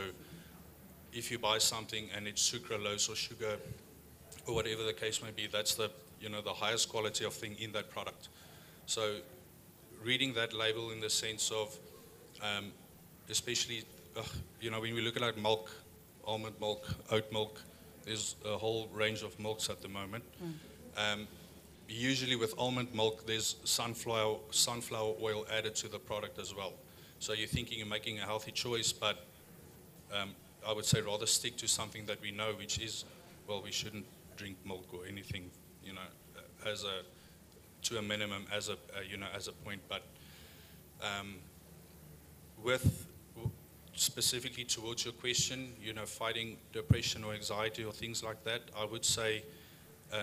[SPEAKER 9] if you buy something and it's sucralose or sugar or whatever the case may be, that's the highest quality of thing in that product. So reading that label in the sense of, especially, when we look at like milk, almond milk, oat milk, there's a whole range of milks at the moment. Usually with almond milk, there's sunflower oil added to the product as well. So you're thinking you're making a healthy choice, but I would say rather stick to something that we know, which is, well, we shouldn't drink milk or anything, to a minimum as a point. But with specifically towards your question, fighting depression or anxiety or things like that, I would say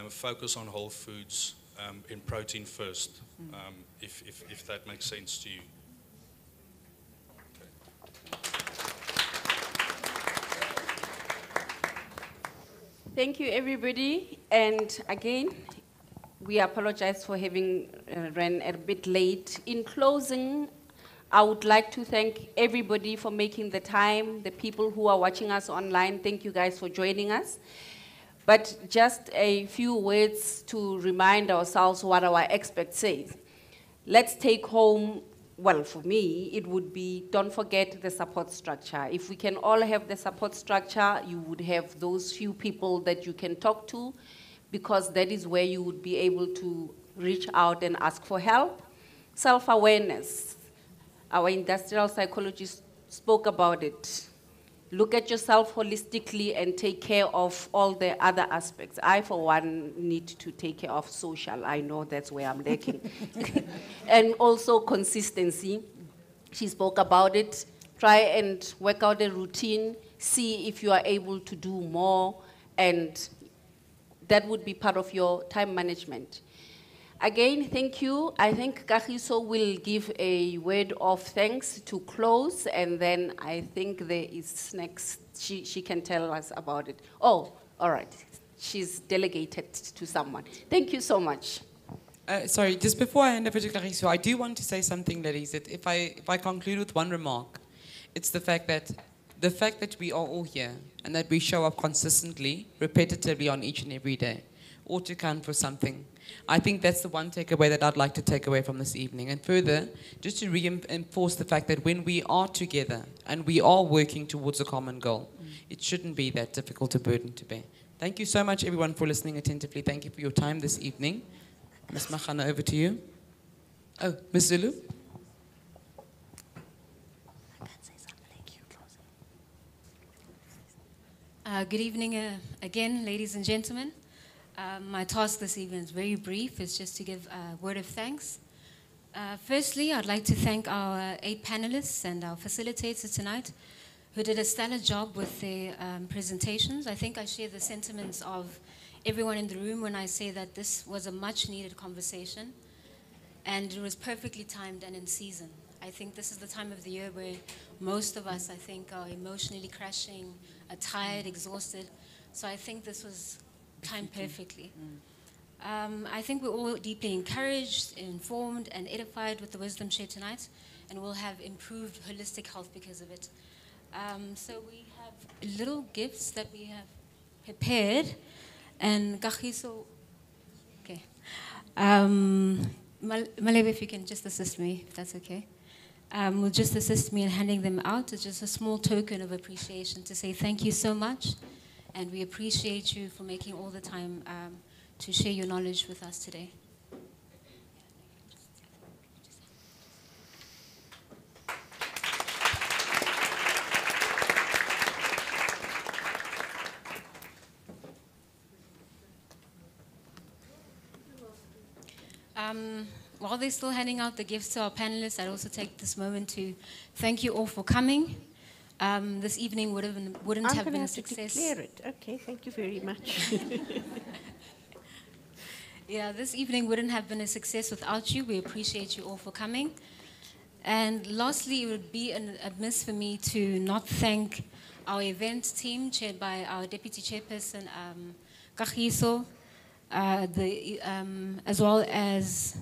[SPEAKER 9] focus on whole foods in protein first. if that makes sense to you.
[SPEAKER 2] Thank you, everybody. And again, we apologize for having ran a bit late. In closing, I would like to thank everybody for making the time, the people who are watching us online. Thank you guys for joining us. But just a few words to remind ourselves what our expert says. Let's take home, well, for me, it would be, don't forget the support structure. If we can all have the support structure, you would have those few people that you can talk to, because that is where you would be able to reach out and ask for help. Self-awareness. Our industrial psychologist spoke about it. Look at yourself holistically and take care of all the other aspects. I, for one, need to take care of social. I know that's where I'm lacking. And also consistency. She spoke about it. Try and work out a routine. See if you are able to do more. And that would be part of your time management. Again, thank you. I think Kagiso will give a word of thanks to close, and then I think there is next, she can tell us about it. Oh, all right. She's delegated to someone. Thank you so much.
[SPEAKER 4] Sorry, just before I hand over to Clarice, I do want to say something, ladies, that if I conclude with one remark, it's the fact that we are all here and that we show up consistently, repetitively on each and every day, ought to count for something. I think that's the one takeaway that I'd like to take away from this evening. And further, just to reinforce the fact that when we are together and we are working towards a common goal, it shouldn't be that difficult a burden to bear. Thank you so much, everyone, for listening attentively. Thank you for your time this evening. Ms. Machana, over to you. Oh, Ms. Zulu?
[SPEAKER 15] Good evening again, ladies and gentlemen. My task this evening is very brief. It's just to give a word of thanks. Firstly, I'd like to thank our 8 panelists and our facilitators tonight who did a stellar job with their presentations. I think I share the sentiments of everyone in the room when I say that this was a much-needed conversation and it was perfectly timed and in season. I think this is the time of the year where most of us, I think, are emotionally crashing, are tired, exhausted. So I think this was timed perfectly. I think we're all deeply encouraged, informed, and edified with the wisdom shared tonight, and we'll have improved holistic health because of it. So we have little gifts that we have prepared, and Kagiso, okay. Malebe, if you can just assist me, if that's okay. Will just assist me in handing them out. It's just a small token of appreciation to say thank you so much. And we appreciate you for making all the time to share your knowledge with us today. While they're still handing out the gifts to our panelists, I'd also take this moment to thank you all for coming. This evening wouldn't have been a success.
[SPEAKER 7] I'm going to declare it. Okay, thank you very much.
[SPEAKER 15] Yeah, this evening wouldn't have been a success without you. We appreciate you all for coming. And lastly, it would be amiss for me to not thank our event team, chaired by our Deputy Chairperson, Kagiso, as well as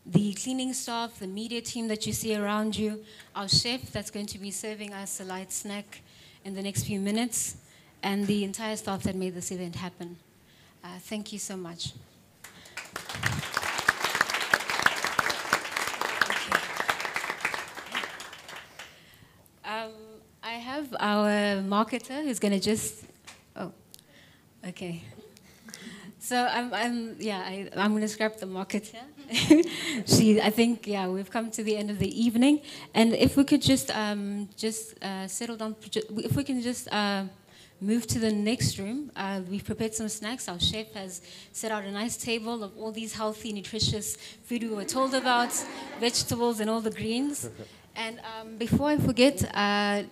[SPEAKER 15] the cleaning staff, the media team that you see around you, our chef that's going to be serving us a light snack in the next few minutes, and the entire staff that made this event happen. Thank you so much. I have our marketer who's going to just, okay. So I'm going to scrap the marketer. I think, we've come to the end of the evening, and if we could just settle down, if we can just move to the next room. We've prepared some snacks. Our chef has set out a nice table of all these healthy, nutritious food we were told about, vegetables and all the greens. And before I forget,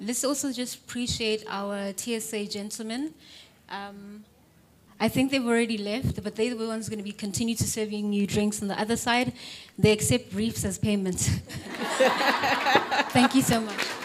[SPEAKER 15] let's also just appreciate our TSA gentlemen. I think they've already left, but they're the ones going to be continue to serving you drinks on the other side. They accept briefs as payment. Thank you so much.